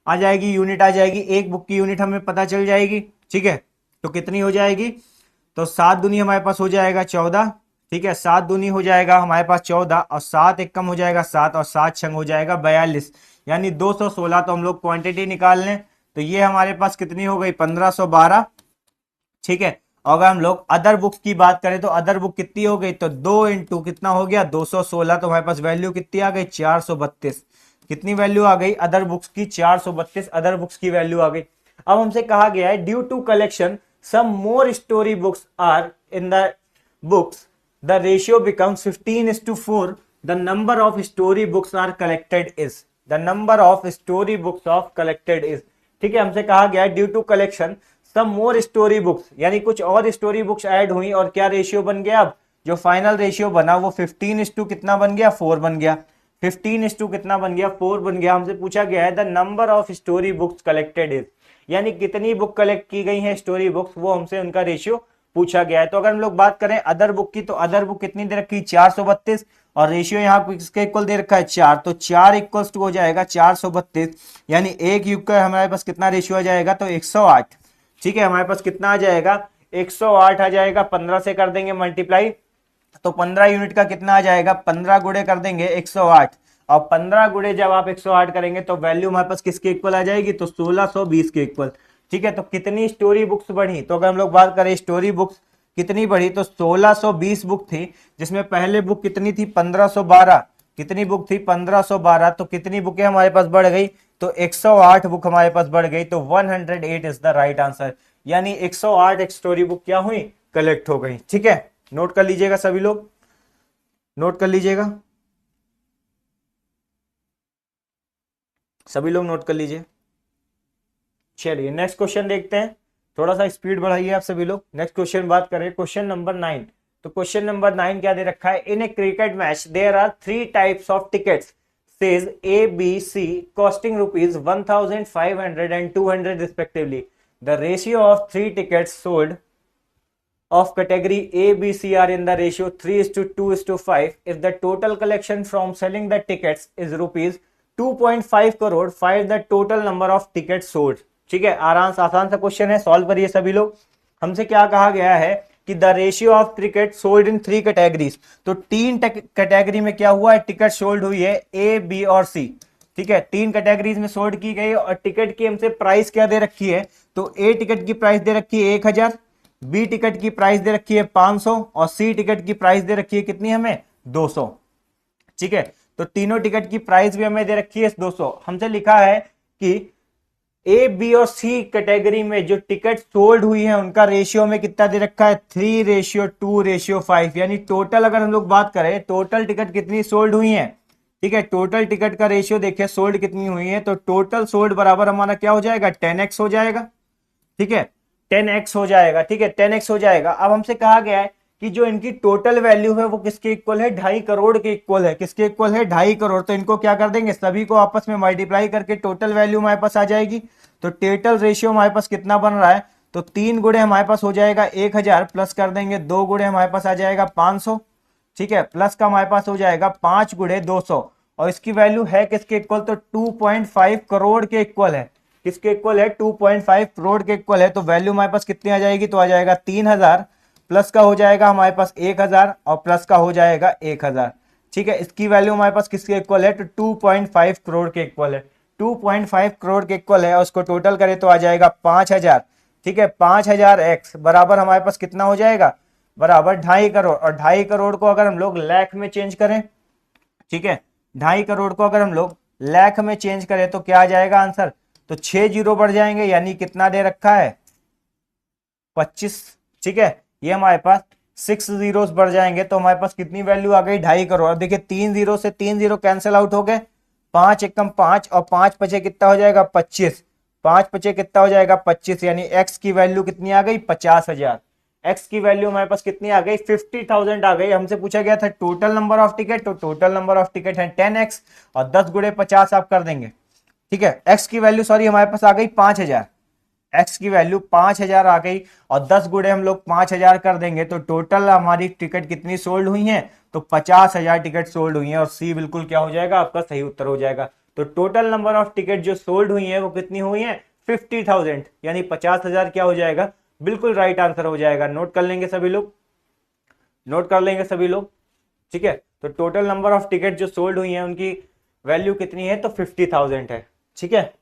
आ जाएगी, यूनिट आ जाएगी, एक बुक की यूनिट हमें पता चल जाएगी। ठीक है तो कितनी हो जाएगी, तो 7 दूनी हमारे पास हो जाएगा 14। ठीक है 7 दूनी हो जाएगा हमारे पास 14 और 7 एक कम हो जाएगा 7 और 7 छंग हो जाएगा 42, यानी 216। तो हम लोग क्वांटिटी निकाल लें तो ये हमारे पास कितनी हो गई 1512। ठीक है अगर हम लोग अदर बुक्स की बात करें तो अदर बुक कितनी हो गई, तो 2 इंटू कितना हो गया 216, तो हमारे पास वैल्यू कितनी आ गई 432। कितनी वैल्यू आ गई अदर बुक्स की 432 अदर बुक्स की वैल्यू आ गई। अब हमसे कहा गया है due to collection some more story books are in the books the ratio becomes 15:4 the number of story books are collected is, the number of story books of collected is. ठीक है हमसे कहा गया है due to collection some more story books, यानी कुछ और story books add हुई और क्या रेशियो बन गया, अब जो फाइनल रेशियो बना वो 15:2 कितना बन गया 4 बन गया। 15:2 कितना बन गया 4 बन गया। हमसे पूछा गया है the number of story books collected is, यानी कितनी बुक कलेक्ट की गई है स्टोरी बुक्स, वो हमसे उनका रेशियो पूछा गया है। तो अगर हम लोग बात करें अदर बुक की तो अदर बुक कितनी दे रखी 432 और रेशियो यहाँ किसके इक्वल दे रखा है 4, तो 4 इक्वल्स टू हो जाएगा 432, यानी एक युग का हमारे पास कितना रेशियो आ जाएगा तो 108। ठीक है हमारे पास कितना आ जाएगा 108 आ जाएगा, 15 से कर देंगे मल्टीप्लाई तो 15 यूनिट का कितना आ जाएगा 15 गुणे कर देंगे 108 और 15 गुणे जब आप 108 करेंगे तो वैल्यू हमारे पास किसके इक्वल आ जाएगी तो 1620 के इक्वल। ठीक है तो कितनी स्टोरी बुक्स बढ़ी, तो अगर हम लोग बात करें स्टोरी बुक्स कितनी बढ़ी तो 1620 बुक थी, जिसमें पहले बुक कितनी थी 1512, कितनी बुक थी 1512, तो कितनी बुकें हमारे पास बढ़ गई तो 108 बुक हमारे पास बढ़ गई, तो 108 इज द राइट आंसर, यानी 108 एक स्टोरी बुक क्या हुई कलेक्ट हो गई। ठीक है नोट कर लीजिएगा सभी लोग, नोट कर लीजिएगा सभी लोग, नोट कर लीजिए। चलिए नेक्स्ट क्वेश्चन देखते हैं, थोड़ा सा स्पीड बढ़ाइए आप सभी लोग। नेक्स्ट क्वेश्चन बात करें क्वेश्चन नंबर 9, तो क्वेश्चन नंबर 9 क्या दे रखा है, in a cricket match there are 3 types of tickets says A, B, C costing rupees 1500 and 200 respectively. The ratio of 3 tickets sold of category A, B, C are in the ratio 3:2:5. If the total collection from selling the tickets is rupees 2.5 crore, find the total number of tickets sold. ठीक है आसान सा question है, solve करिए सभी लोग। हमसे क्या कहा गया है कि the ratio of ticket sold in 3 categories, तो 3 कैटेगरी में क्या हुआ है टिकट सोल्ड हुई है ए बी और सी। ठीक है 3 कैटेगरीज में सोल्ड की गई और टिकट की हमसे प्राइस क्या दे रखी है, तो ए टिकट की प्राइस दे रखी है 1000, बी टिकट की प्राइस दे रखी है 500 और सी टिकट की प्राइस दे रखी है कितनी हमें 200। ठीक है तो तीनों टिकट की प्राइस भी हमें दे रखी है 200। हमसे लिखा है कि ए बी और सी कैटेगरी में जो टिकट सोल्ड हुई है उनका रेशियो में कितना दे रखा है 3:2:5, यानी टोटल अगर हम लोग बात करें टोटल टिकट कितनी सोल्ड हुई है। ठीक है टोटल टिकट का रेशियो देखिए सोल्ड कितनी हुई है, तो टोटल सोल्ड बराबर हमारा क्या हो जाएगा 10x हो जाएगा। ठीक है 10x हो जाएगा, ठीक है 10x हो जाएगा। अब हमसे कहा गया है कि जो इनकी टोटल वैल्यू है वो किसके इक्वल है 2.5 करोड़ के इक्वल है, किसके इक्वल है 2.5 करोड़। तो इनको क्या कर देंगे सभी को आपस में मल्टीप्लाई करके टोटल वैल्यू हमारे पास आ जाएगी। तो टोटल रेशियो हमारे पास कितना बन रहा है, तो 3 गुणे हमारे पास हो जाएगा 1000 प्लस कर देंगे 2 गुणे हमारे पास आ जाएगा 500। ठीक है प्लस का हमारे पास हो जाएगा 5 गुणे 200 और इसकी वैल्यू है किसके इक्वल, तो 2.5 करोड़ के इक्वल है। किसके इक्वल है 2.5 करोड़ के इक्वल है। तो वैल्यू हमारे पास कितनी आ जाएगी, तो आ जाएगा 3000 प्लस का हो जाएगा हमारे पास 1000 और प्लस का हो जाएगा 1000। ठीक है इसकी वैल्यू हमारे पास किसके इक्वल है, तो 2.5 करोड़ के इक्वल है। 2.5 करोड़ के इक्वल है और उसको टोटल करें तो आ जाएगा 5000। ठीक है 5000x बराबर हमारे पास कितना हो जाएगा, बराबर 2.5 करोड़। और 2.5 करोड़ को अगर हम लोग लाख में चेंज करें, ठीक है 2.5 करोड़ को अगर हम लोग लाख में चेंज करें तो क्या आ जाएगा आंसर, तो 6 जीरो बढ़ जाएंगे, यानी कितना दे रखा है 25। ठीक है ये हमारे पास 6 जीरोस बढ़ जाएंगे तो हमारे पास कितनी वैल्यू आ गई 2.5 करोड़। अब देखिए 3 जीरो से 3 जीरो कैंसिल आउट हो गए, 5 एकम 5 और 5 बचे कितना हो जाएगा 25। 5 पचे कितना हो जाएगा 25, यानी एक्स की वैल्यू कितनी आ गई 50,000। एक्स की वैल्यू हमारे पास कितनी आ गई 50,000 आ गई। हमसे पूछा गया था टोटल नंबर ऑफ टिकट, तो टोटल नंबर ऑफ टिकट है 10x और 10 गुणे 50 आप कर देंगे। ठीक है, एक्स की वैल्यू सॉरी हमारे पास आ गई 5,000, एक्स की वैल्यू 5,000 आ गई और 10 गुणे हम लोग 5,000 कर देंगे तो टोटल हमारी टिकट कितनी सोल्ड हुई है, तो 50,000 टिकट सोल्ड हुई है और सी बिल्कुल क्या हो जाएगा आपका सही उत्तर हो जाएगा। तो टोटल नंबर ऑफ टिकट जो सोल्ड हुई है वो कितनी हुई है 50,000, यानी 50,000 क्या हो जाएगा, बिल्कुल राइट आंसर हो जाएगा। नोट कर लेंगे सभी लोग, नोट कर लेंगे सभी लोग। ठीक है, तो टोटल नंबर ऑफ टिकट जो सोल्ड हुई है उनकी वैल्यू कितनी है, तो 50,000 है। ठीक है,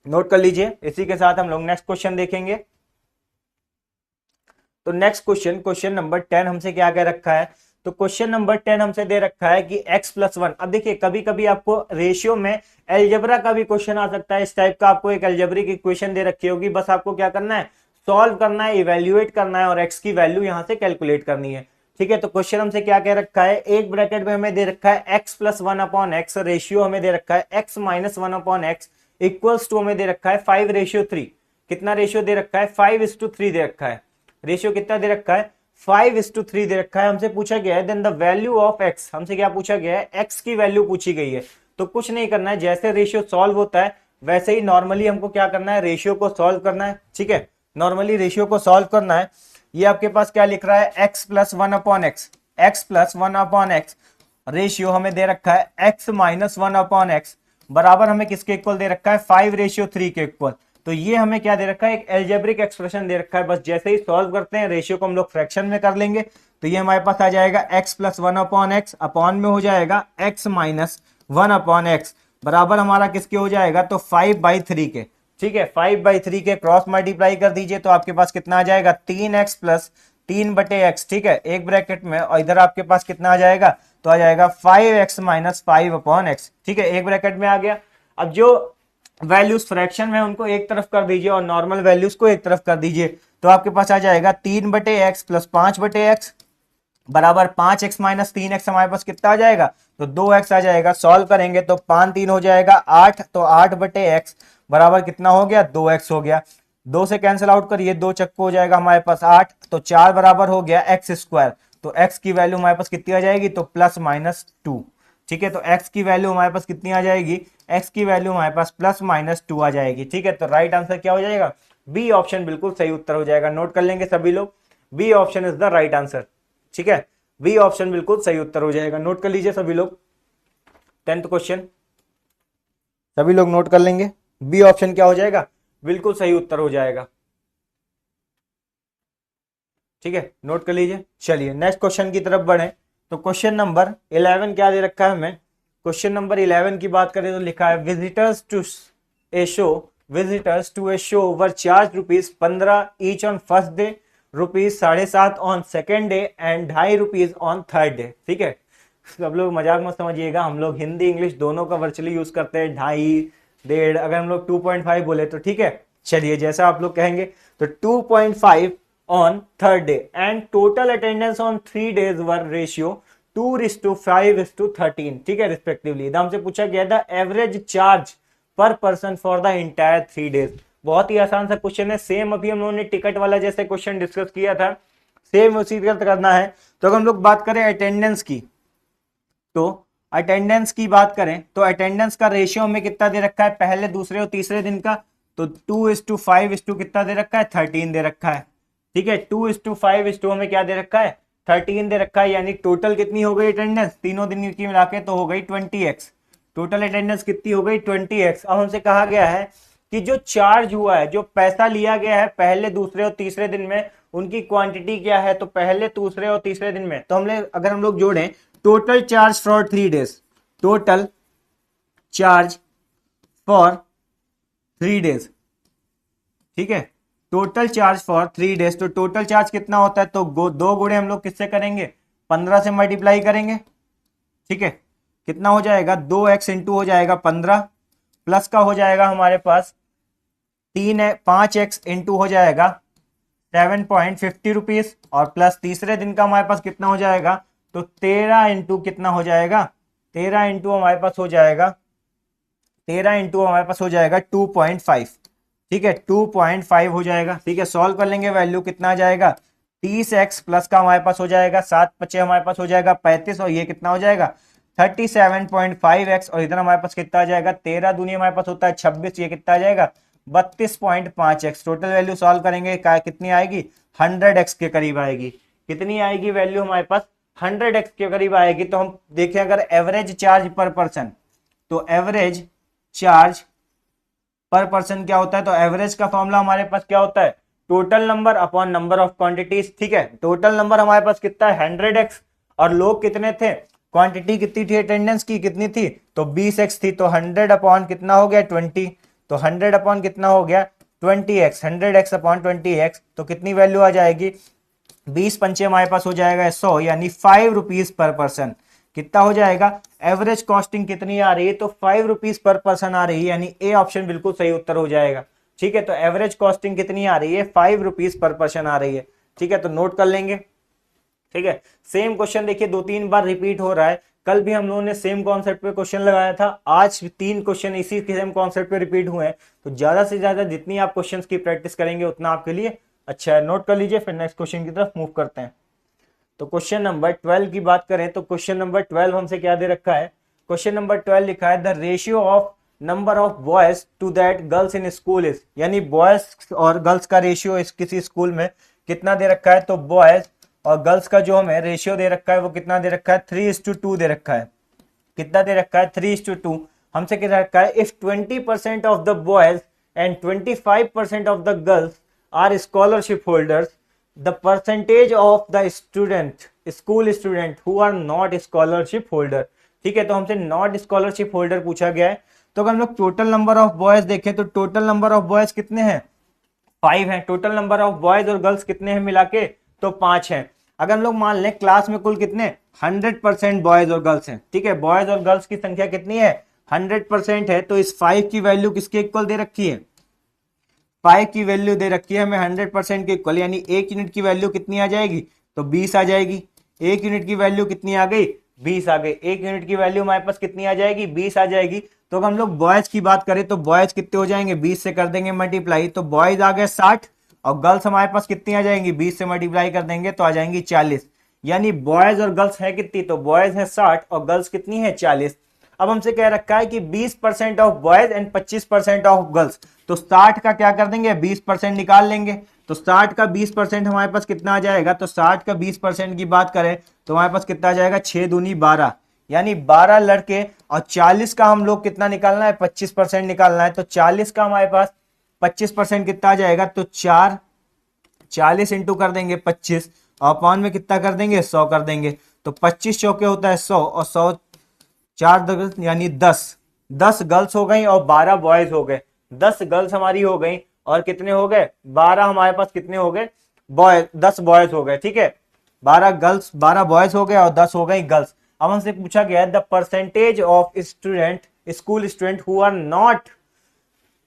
नोट कर लीजिए। इसी के साथ हम लोग नेक्स्ट क्वेश्चन देखेंगे। तो नेक्स्ट क्वेश्चन, क्वेश्चन नंबर 10 हमसे क्या कह रखा है, तो क्वेश्चन नंबर 10 हमसे दे रखा है कि x+1। अब देखिए कभी कभी आपको रेशियो में एलजेब्रा का भी क्वेश्चन आ सकता है, इस टाइप का आपको एक एलजेब्रिक इक्वेशन दे रखी होगी, बस आपको क्या करना है, सॉल्व करना है, इवेल्युएट करना है और x की वैल्यू यहां से कैलकुलेट करनी है। ठीक है, तो क्वेश्चन हमसे क्या कह रखा है, एक ब्रैकेट में हमें दे रखा है x+1/x, रेशियो हमें दे रखा है x-1/x इक्वल्स टू हमें दे रखा है 5:3। कितना रेशियो दे रखा है 5:3 दे रखा है। रेशियो कितना दे रखा है 5:3 दे रखा है। हमसे पूछा गया है then the value of x, हमसे क्या पूछा गया है x की वैल्यू पूछी गई है। तो कुछ नहीं करना है, जैसे रेशियो सॉल्व होता है वैसे ही नॉर्मली हमको क्या करना है, रेशियो को सॉल्व करना है। ठीक है, नॉर्मली रेशियो को सॉल्व करना है। ये आपके पास क्या लिख रहा है x+1/x, x+1/x रेशियो हमें दे रखा है x-1/x बराबर हमें किसके इक्वल दे रखा है 5:3 के इक्वल। तो ये हमें क्या दे रखा है, एक एल्जेब्रिक एक्सप्रेशन दे रखा है, बस जैसे ही सॉल्व करते हैं रेशियो को हम लोग फ्रैक्शन में कर लेंगे तो ये हमारे पास आ जाएगा x+1/x अपॉन में हो जाएगा x-1/x बराबर हमारा किसके हो जाएगा, तो 5/3 के। ठीक है, 5/3 के क्रॉस मल्टीप्लाई कर दीजिए तो आपके पास कितना आ जाएगा 3x प्लस 3/x। ठीक है, एक ब्रैकेट में, और इधर आपके पास कितना आ जाएगा, तो आ जाएगा 5x-5/x। ठीक है, एक ब्रैकेट में आ गया। अब जो वैल्यूज फ्रैक्शन में उनको एक तरफ कर दीजिए और नॉर्मल वैल्यूज को एक तरफ कर दीजिए तो आपके पास आ जाएगा 3/x प्लस 5/x बराबर 5x माइनस 3x हमारे पास कितना आ जाएगा, तो 2x आ जाएगा। सॉल्व करेंगे तो 5 3 हो जाएगा 8, तो 8/x बराबर कितना हो गया 2x हो गया। 2 से कैंसिल आउट करिए, 2 चक्को हो जाएगा हमारे पास 8, तो 4 बराबर हो गया x²। तो x की वैल्यू हमारे पास कितनी आ जाएगी, तो +-2। ठीक है, तो x की वैल्यू हमारे पास कितनी आ जाएगी, x की वैल्यू हमारे पास +-2 आ जाएगी। ठीक है, तो राइट आंसर क्या हो जाएगा, बी ऑप्शन बिल्कुल सही उत्तर हो जाएगा। नोट कर लेंगे सभी लोग, B option is the right answer. ठीक है, बी ऑप्शन बिल्कुल सही उत्तर हो जाएगा। नोट कर लीजिए सभी लोग, 10th क्वेश्चन सभी लोग नोट कर लेंगे, बी ऑप्शन क्या हो जाएगा, बिल्कुल सही उत्तर हो जाएगा। ठीक है, नोट कर लीजिए। चलिए नेक्स्ट क्वेश्चन की तरफ बढ़े। तो क्वेश्चन नंबर 11 क्या दे रखा है हमें, क्वेश्चन नंबर 11 की बात करें तो लिखा है visitors to a show were charge ₹15 each on first day, ₹7.5 on second day and ₹2.5 on third day. ठीक है, सब लोग मजाक मत समझिएगा, हम लोग हिंदी इंग्लिश दोनों का वर्चुअली यूज करते हैं, 2.5 1.5, अगर हम लोग 2.5 बोले तो ठीक है। चलिए जैसा आप लोग कहेंगे, तो 2.5 on third day and total attendance on 3 days were ratio 2:5:13। ठीक है, रिस्पेक्टिवली। हमसे पूछा गया था एवरेज चार्ज पर person for the entire 3 days. बहुत ही आसान सा क्वेश्चन है, सेम अभी हम लोगों ने टिकट वाला जैसे क्वेश्चन डिस्कस किया था सेम उसी तरह करना है। तो अगर हम लोग बात करें अटेंडेंस की, तो अटेंडेंस की बात करें तो अटेंडेंस का रेशियो हमें कितना दे रखा है पहले दूसरे और तीसरे दिन का, तो 2:5 कितना दे रखा है 13 दे रखा है। ठीक है, 2:5 हमें क्या दे रखा है 13 दे रखा है, यानी टोटल कितनी हो गई अटेंडेंस तीनों दिन की मिला के, तो हो गई 20x। टोटल अटेंडेंस कितनी हो गई 20x। अब हमसे कहा गया है कि जो चार्ज हुआ है, जो पैसा लिया गया है पहले दूसरे और तीसरे दिन में, उनकी क्वांटिटी क्या है, तो पहले दूसरे और तीसरे दिन में, तो अगर हम लोग जोड़ें total charge for 3 days, total charge for 3 days. ठीक है, टोटल चार्ज फॉर 3 डेज, तो टोटल चार्ज कितना होता है, तो 2 गुणे हम लोग किससे करेंगे 15 से मल्टीप्लाई करेंगे। ठीक है, कितना हो जाएगा 2x इंटू हो जाएगा 15 प्लस का हो जाएगा हमारे पास 5x इंटू हो जाएगा 7.50 रुपीज, और प्लस तीसरे दिन का हमारे पास कितना हो जाएगा, तो 13 इंटू कितना हो जाएगा 13 इंटू हमारे पास हो जाएगा 13 इंटू हमारे पास हो जाएगा 2.5। ठीक है 2.5 हो जाएगा। ठीक है सॉल्व कर लेंगे, वैल्यू कितना आ जाएगा 30x प्लस का हमारे पास हो जाएगा 7 × 5 हमारे पास हो जाएगा 35 और ये कितना हो जाएगा 37.5x और इधर हमारे पास कितना आ जाएगा 13 दूनी हमारे पास होता है 26, ये कितना आ जाएगा 32.5x। टोटल वैल्यू सॉल्व करेंगे कितनी आएगी 100x के करीब आएगी। कितनी आएगी वैल्यू हमारे पास 100x के करीब आएगी। तो हम देखें अगर एवरेज चार्ज पर पर्सन, तो एवरेज चार्ज पर पर्सन क्या होता है, तो एवरेज का फॉर्मूला हमारे पास क्या होता है total number upon number of quantities. ठीक है टोटल नंबर हमारे पास कितना है 100x और लोग कितने थे, क्वांटिटी कितनी थी अटेंडेंस की कितनी थी, तो 20x थी। तो 100 अपॉन कितना हो गया 20, तो 100 अपॉन कितना हो गया 20x, 100x अपॉन 20x तो कितनी वैल्यू आ जाएगी 20 × 5 हमारे पास हो जाएगा 100 यानी 5 रुपीज पर पर्सन। कितना हो जाएगा एवरेज कॉस्टिंग कितनी आ रही है, तो 5 रुपीज पर पर्सन आ रही है, यानी ए ऑप्शन बिल्कुल सही उत्तर हो जाएगा। ठीक है तो एवरेज कॉस्टिंग कितनी आ रही है 5 रुपीज पर पर्सन आ रही है। ठीक है तो नोट कर लेंगे। ठीक है सेम क्वेश्चन देखिए 2-3 बार रिपीट हो रहा है। कल भी हम लोगों ने सेम कॉन्सेप्ट पे क्वेश्चन लगाया था, आज 3 क्वेश्चन इसी सेम कॉन्सेप्ट पे रिपीट हुए हैं। तो ज्यादा से ज्यादा जितनी आप क्वेश्चंस की प्रैक्टिस करेंगे उतना आपके लिए अच्छा है। नोट कर लीजिए, फिर नेक्स्ट क्वेश्चन की तरफ मूव करते हैं। तो क्वेश्चन नंबर 12 की बात करें तो क्वेश्चन नंबर 12 हमसे क्या दे रखा है, क्वेश्चन नंबर 12 लिखा है the ratio of number of boys to that girls in school is, यानी बॉयज और गर्ल्स का रेशियो इस किसी स्कूल में कितना दे रखा है, तो बॉयज और गर्ल्स का जो हमें रेशियो दे रखा है वो कितना दे रखा है 3:2 दे रखा है। कितना दे रखा है 3:2। हमसे क्या रखा है if 20% of the boys and 25% of the girls are scholarship holders, the percentage of the student school student who are not scholarship holder। ठीक है तो हमसे नॉट स्कॉलरशिप होल्डर पूछा गया है। तो अगर हम लोग टोटल नंबर ऑफ बॉयज देखें तो टोटल नंबर ऑफ बॉयज कितने हैं 5 हैं। टोटल नंबर ऑफ बॉयज और गर्ल्स कितने हैं मिला के, तो 5 हैं। अगर हम लोग मान लें क्लास में कुल कितने 100% बॉयज और गर्ल्स हैं। ठीक है बॉयज और गर्ल्स की संख्या कितनी है 100% है। तो इस 5 की वैल्यू किसके इक्वल दे रखी है, 5 की वैल्यू दे रखी है हमें 100% के इक्वल, यानी 1 यूनिट की वैल्यू कितनी आ जाएगी, तो 20 आ जाएगी। 1 यूनिट की वैल्यू कितनी आ गई 20 आ गई। 1 यूनिट की वैल्यू हमारे पास कितनी आ जाएगी 20 आ जाएगी। तो अगर हम लोग बॉयज की बात करें तो बॉयज कितने हो जाएंगे 20 से कर देंगे मल्टीप्लाई, तो बॉयज आ गए 60 और गर्ल्स हमारे पास कितनी आ जाएंगी 20 से मल्टीप्लाई कर देंगे तो आ जाएंगी 40। यानी बॉयज और गर्ल्स है कितनी, तो बॉयज है 60 और गर्ल्स कितनी है 40। अब हमसे कह रखा है कि 20% of boys and 25% of girls, तो 60 का क्या कर देंगे 20% निकाल लेंगे। तो 60 का 20% हमारे पास कितना आ जाएगा, तो 60 का 20% की बात करें तो हमारे पास कितना आ जाएगा 6 दूनी 12, यानी 12 लड़के और 40 का हम लोग कितना निकालना है 25% निकालना है। तो 40 का हमारे पास 25% कितना आ जाएगा, तो 40 इंटू कर देंगे 25 और अपॉन में कितना कर देंगे 100 कर देंगे। तो 25 चौके होता है 100 और 100 4 यानी 10 गर्ल्स हो गई और 12 बॉयज हो गए। 10 गर्ल्स हमारी हो गई और कितने हो गए 12 हमारे पास कितने हो गए बॉय 10 बॉयज हो गए। ठीक है 12 गर्ल्स 12 बॉयज हो गए और 10 हो गई गर्ल्स। अब हमसे पूछा गया है the percentage of student school student who are not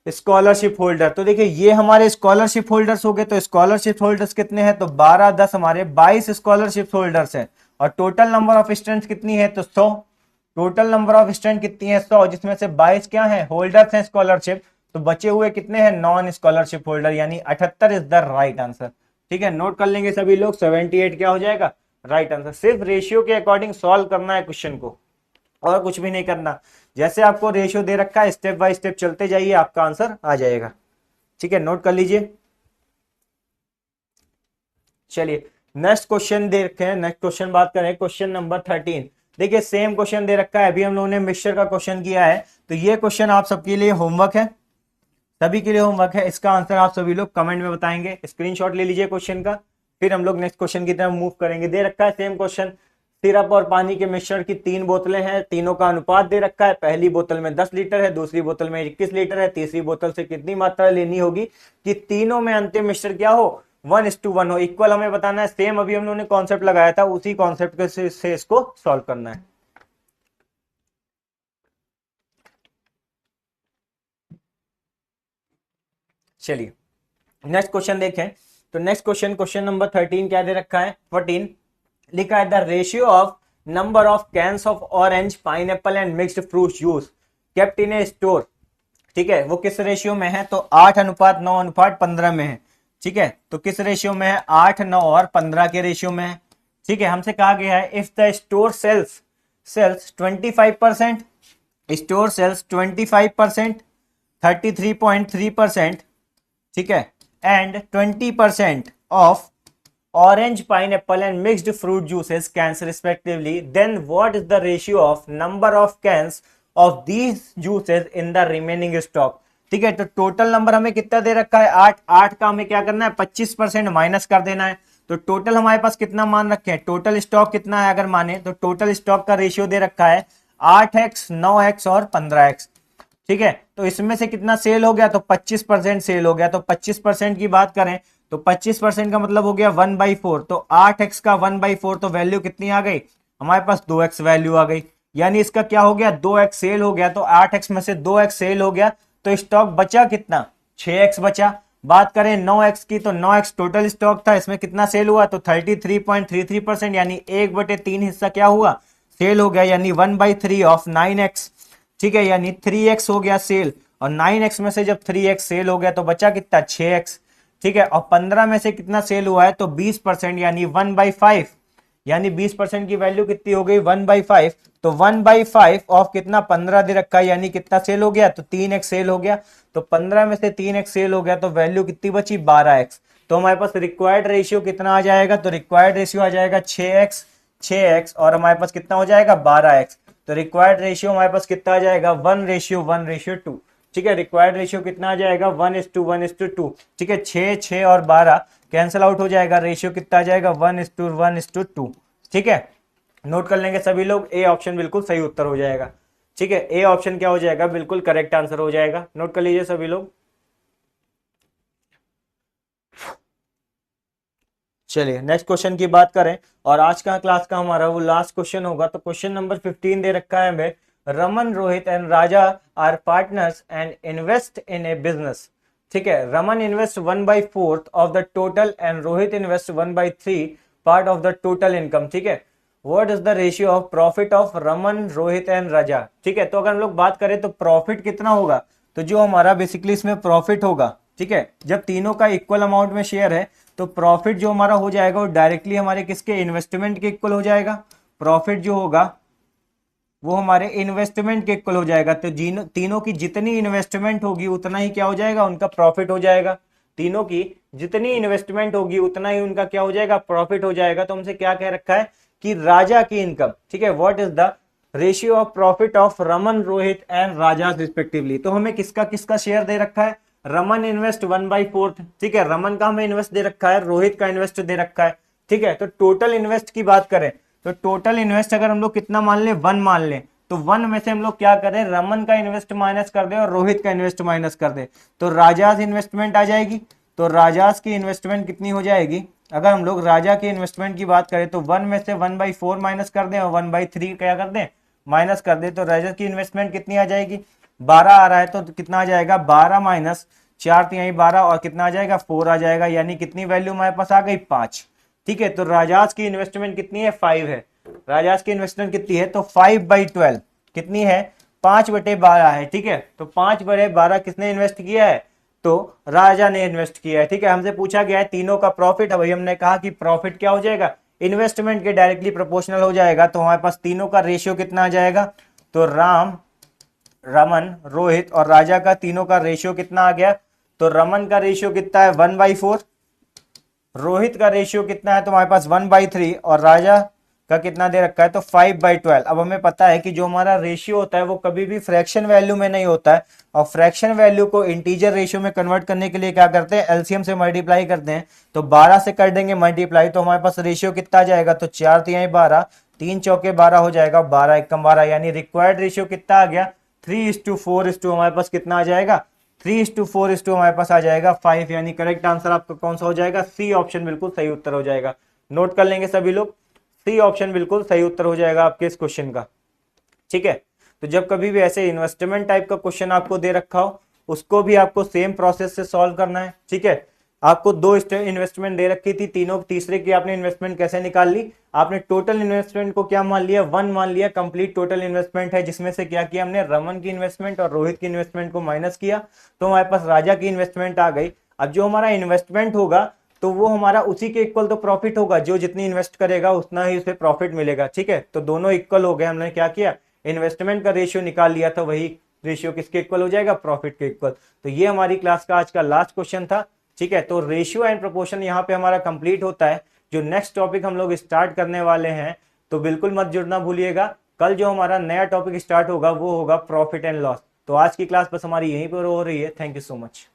scholarship holder. तो देखिए ये हमारे स्कॉलरशिप होल्डर्स हो गए। तो स्कॉलरशिप होल्डर्स कितने हैं, तो 12 10 हमारे 22 स्कॉलरशिप होल्डर्स हैं। और टोटल नंबर ऑफ स्टूडेंट्स कितनी है, तो 100। टोटल नंबर ऑफ स्टूडेंट कितनी है 100, जिसमें से 22 क्या है होल्डर्स हैं स्कॉलरशिप, तो बचे हुए कितने हैं नॉन स्कॉलरशिप होल्डर, यानी 78 इज द राइट आंसर। ठीक है नोट कर लेंगे सभी लोग, 78 क्या हो जाएगा राइट आंसर। सिर्फ रेशियो के अकॉर्डिंग सॉल्व करना है क्वेश्चन को और कुछ भी नहीं करना। जैसे आपको रेशियो दे रखा है स्टेप बाय स्टेप चलते जाइए, आपका आंसर आ जाएगा। ठीक है नोट कर लीजिए। चलिए नेक्स्ट क्वेश्चन दे रखे हैं, नेक्स्ट क्वेश्चन बात करें क्वेश्चन नंबर 13। देखिए सेम क्वेश्चन दे रखा है, अभी हम लोगों ने मिक्सचर का क्वेश्चन किया है। तो ये क्वेश्चन आप सबके लिए होमवर्क है, सभी के लिए होमवर्क है। इसका आंसर आप सभी लोग कमेंट में बताएंगे, स्क्रीनशॉट ले लीजिए क्वेश्चन का, फिर हम लोग नेक्स्ट क्वेश्चन की तरफ मूव करेंगे। दे रखा है सेम क्वेश्चन, सिरप और पानी के मिक्सचर की 3 बोतलें हैं, तीनों का अनुपात दे रखा है। पहली बोतल में 10 लीटर है, दूसरी बोतल में 21 लीटर है, तीसरी बोतल से कितनी मात्रा लेनी होगी कि तीनों में अंतिम मिक्सचर क्या हो 1:1 हो, इक्वल हमें बताना है। सेम अभी हम लोगों ने कॉन्सेप्ट लगाया था, उसी कॉन्सेप्ट से इसको सॉल्व करना है। चलिए नेक्स्ट क्वेश्चन देखें। तो नेक्स्ट क्वेश्चन क्वेश्चन नंबर 13 क्या दे रखा है 14 लिखा है the ratio of number of cans of orange pineapple and mixed fruit juice kept in a store ठीक है, वो किस रेशियो में है, तो 8:9:15 में है। ठीक है, तो किस रेशियो में है, 8, 9 और 15 के रेशियो में है। ठीक है, हमसे कहा गया है if the store sells 25%, store sells 25%, 33.3%, ठीक है, and 20% of orange, pineapple and mixed fruit juices cans respectively, then what is the ratio of number of cans of these juices in the remaining stock। ठीक है, तो total number हमें कितना दे रखा है, 8, 8 का हमें क्या करना है, 25% माइनस कर देना है। तो टोटल हमारे पास कितना मान रखे हैं, टोटल स्टॉक कितना है अगर माने, तो टोटल स्टॉक का रेशियो दे रखा है 8x, 9x और 15x। ठीक है, तो इसमें से कितना सेल हो गया, तो 25% सेल हो गया। तो 25% की बात करें तो 25% का मतलब हो गया 1/4। तो 8x का 1/4, तो वैल्यू कितनी आ गई हमारे पास, 2x वैल्यू आ गई। यानी इसका क्या हो गया, 2x सेल हो गया। तो 8x में से 2x सेल हो गया, तो स्टॉक बचा कितना, 6x बचा। बात करें 9x की, तो 9x टोटल स्टॉक था, इसमें कितना सेल हुआ, तो 33.33%, यानी 1/3 हिस्सा क्या हुआ, सेल हो गया, यानी 1/3 ऑफ 9x। ठीक है, यानी 3x हो गया सेल, और 9x में से जब 3x सेल हो गया तो बचा कितना, 6x। ठीक है, और 15 में से कितना सेल हुआ है, तो 20%, यानी 1/5, यानी 20% की वैल्यू कितनी हो गई, 1/5। तो 1/5 ऑफ कितना, 15 दे रखा है, यानी कितना सेल हो गया, तो 3x सेल हो गया। तो 15 में से 3x सेल हो गया, तो वैल्यू कितनी बची, 12x। तो हमारे पास रिक्वायर्ड रेशियो कितना आ जाएगा, तो रिक्वायर्ड रेशियो आ जाएगा 6x, 6x, और हमारे पास कितना हो जाएगा, 12x। तो रिक्वायर्ड रेशियो हमारे पास कितना आ जाएगा, 1:1:2। ठीक है, रिक्वायर्ड रेशियो कितना आ जाएगा, 1:1:2। ठीक है, 6, 6 और 12 कैंसिल आउट हो जाएगा, रेशियो कितना आ जाएगा, 1:1:2। ठीक है, नोट कर लेंगे सभी लोग, ए ऑप्शन बिल्कुल सही उत्तर हो जाएगा। ठीक है, ए ऑप्शन क्या हो जाएगा, बिल्कुल करेक्ट आंसर हो जाएगा। नोट कर लीजिए सभी लोग। चलिए नेक्स्ट क्वेश्चन की बात करें, और आज का क्लास का हमारा वो लास्ट क्वेश्चन होगा। तो क्वेश्चन नंबर 15 दे रखा है हमें, Raman, Rohit and Raja are partners and invest in a business. ठीक है, Raman invest 1/4 of the total and Rohit invest 1/3 part of the total income. ठीक है, what is the ratio of profit of Raman, Rohit and Raja. ठीक है, तो अगर हम लोग बात करें तो प्रॉफिट कितना होगा, तो जो हमारा बेसिकली इसमें प्रॉफिट होगा, ठीक है, जब तीनों का इक्वल अमाउंट में शेयर है, तो प्रॉफिट जो हमारा हो जाएगा वो डायरेक्टली हमारे किसके, इन्वेस्टमेंट के इक्वल हो जाएगा। प्रॉफिट जो होगा वो हमारे इन्वेस्टमेंट के इक्वल हो जाएगा। तो तीनों की जितनी इन्वेस्टमेंट होगी उतना ही क्या हो जाएगा, उनका प्रॉफिट हो जाएगा। तीनों की जितनी इन्वेस्टमेंट होगी उतना ही उनका क्या हो जाएगा, प्रॉफिट हो जाएगा। तो हमसे क्या कह रखा है कि राजा की इनकम, ठीक है, what is the ratio of profit of Raman, Rohit and Raja respectively. तो हमें किसका किसका शेयर दे रखा है, रमन इन्वेस्ट 1/4। ठीक है, रमन का हमें इन्वेस्ट दे रखा है, रोहित का इन्वेस्ट दे रखा है। ठीक है, तो टोटल इन्वेस्ट की बात करें तो टोटल इन्वेस्ट अगर हम लोग कितना मान ले, 1 मान ले, तो 1 में से हम लोग क्या करें, रमन का इन्वेस्ट माइनस कर दे और रोहित का इन्वेस्ट माइनस कर दे, तो राजाज इन्वेस्टमेंट आ जाएगी। तो राजाज की इन्वेस्टमेंट कितनी हो जाएगी, अगर हम लोग राजा की इन्वेस्टमेंट की बात करें तो 1 में से 1/4 माइनस कर दें और 1/3 क्या कर दें, माइनस कर दे, तो राजा की इन्वेस्टमेंट कितनी आ जाएगी, 12 आ रहा है, तो कितना आ जाएगा, 12 माइनस 4×3=12 और कितना आ जाएगा, 4 आ जाएगा। यानी कितनी वैल्यू हमारे पास आ गई, 5। ठीक है, तो राजाज की इन्वेस्टमेंट कितनी है, 5 है। राजाज की इन्वेस्टमेंट कितनी है, तो 5/12 कितनी है, 5/12 है। ठीक है, तो 5/12 किसने इन्वेस्ट किया है, तो राजा ने इन्वेस्ट किया है। ठीक है, हमसे पूछा गया है तीनों का प्रॉफिट, अभी हमने कहा कि प्रॉफिट क्या हो जाएगा, इन्वेस्टमेंट के डायरेक्टली प्रोपोर्शनल हो जाएगा। तो हमारे पास तीनों का रेशियो कितना आ जाएगा, तो रमन, रोहित और राजा का तीनों का रेशियो कितना आ गया, तो रमन का रेशियो कितना है, 1/4, रोहित का रेशियो कितना है, तो हमारे पास 1/3, और राजा का कितना दे रखा है, तो 5/12। अब हमें पता है कि जो हमारा रेशियो होता है वो कभी भी फ्रैक्शन वैल्यू में नहीं होता है, और फ्रैक्शन वैल्यू को इंटीजर रेशियो में कन्वर्ट करने के लिए क्या करते हैं, एलसीएम से मल्टीप्लाई करते हैं। तो 12 से कर देंगे मल्टीप्लाई, तो हमारे पास रेशियो कितना आ जाएगा, तो 4×3=12, 3×4=12 हो जाएगा, 12×1=12, यानी रिक्वायर्ड रेशियो कितना आ गया, 3:4 हमारे पास कितना आ जाएगा, 3:4 हमारे पास आ जाएगा 5। यानी करेक्ट आंसर आपका कौन सा हो जाएगा, सी ऑप्शन बिल्कुल सही उत्तर हो जाएगा। नोट कर लेंगे सभी लोग, सी ऑप्शन बिल्कुल सही उत्तर हो जाएगा आपके इस क्वेश्चन का। ठीक है, तो जब कभी भी ऐसे इन्वेस्टमेंट टाइप का क्वेश्चन आपको दे रखा हो, उसको भी आपको सेम प्रोसेस से सॉल्व करना है। ठीक है, आपको दो इन्वेस्टमेंट दे रखी थी, तीनों तीसरे की आपने इन्वेस्टमेंट कैसे निकाल ली? आपने टोटल इन्वेस्टमेंट को क्या मान लिया? 1 मान लिया, कंप्लीट टोटल इन्वेस्टमेंट है, जिसमें से क्या किया हमने? रमन की इन्वेस्टमेंट और रोहित की इन्वेस्टमेंट को माइनस किया, तो हमारे पास राजा की इन्वेस्टमेंट आ गई। अब जो हमारा इन्वेस्टमेंट होगा तो वो हमारा उसी के इक्वल तो प्रॉफिट होगा, जो जितनी इन्वेस्ट करेगा उतना ही उसे प्रॉफिट मिलेगा, ठीक है। तो दोनों इक्वल हो गए, हमने क्या किया? इन्वेस्टमेंट का रेशियो निकाल लिया था, वही रेशियो किसके इक्वल हो जाएगा? प्रॉफिट के इक्वल। तो ये हमारी क्लास का आज का लास्ट क्वेश्चन था, ठीक है। तो रेशियो एंड प्रोपोर्शन यहाँ पे हमारा कंप्लीट होता है। जो नेक्स्ट टॉपिक हम लोग स्टार्ट करने वाले हैं, तो बिल्कुल मत जुड़ना भूलिएगा। कल जो हमारा नया टॉपिक स्टार्ट होगा वो होगा प्रॉफिट एंड लॉस। तो आज की क्लास बस हमारी यहीं पर हो रही है। Thank you so much.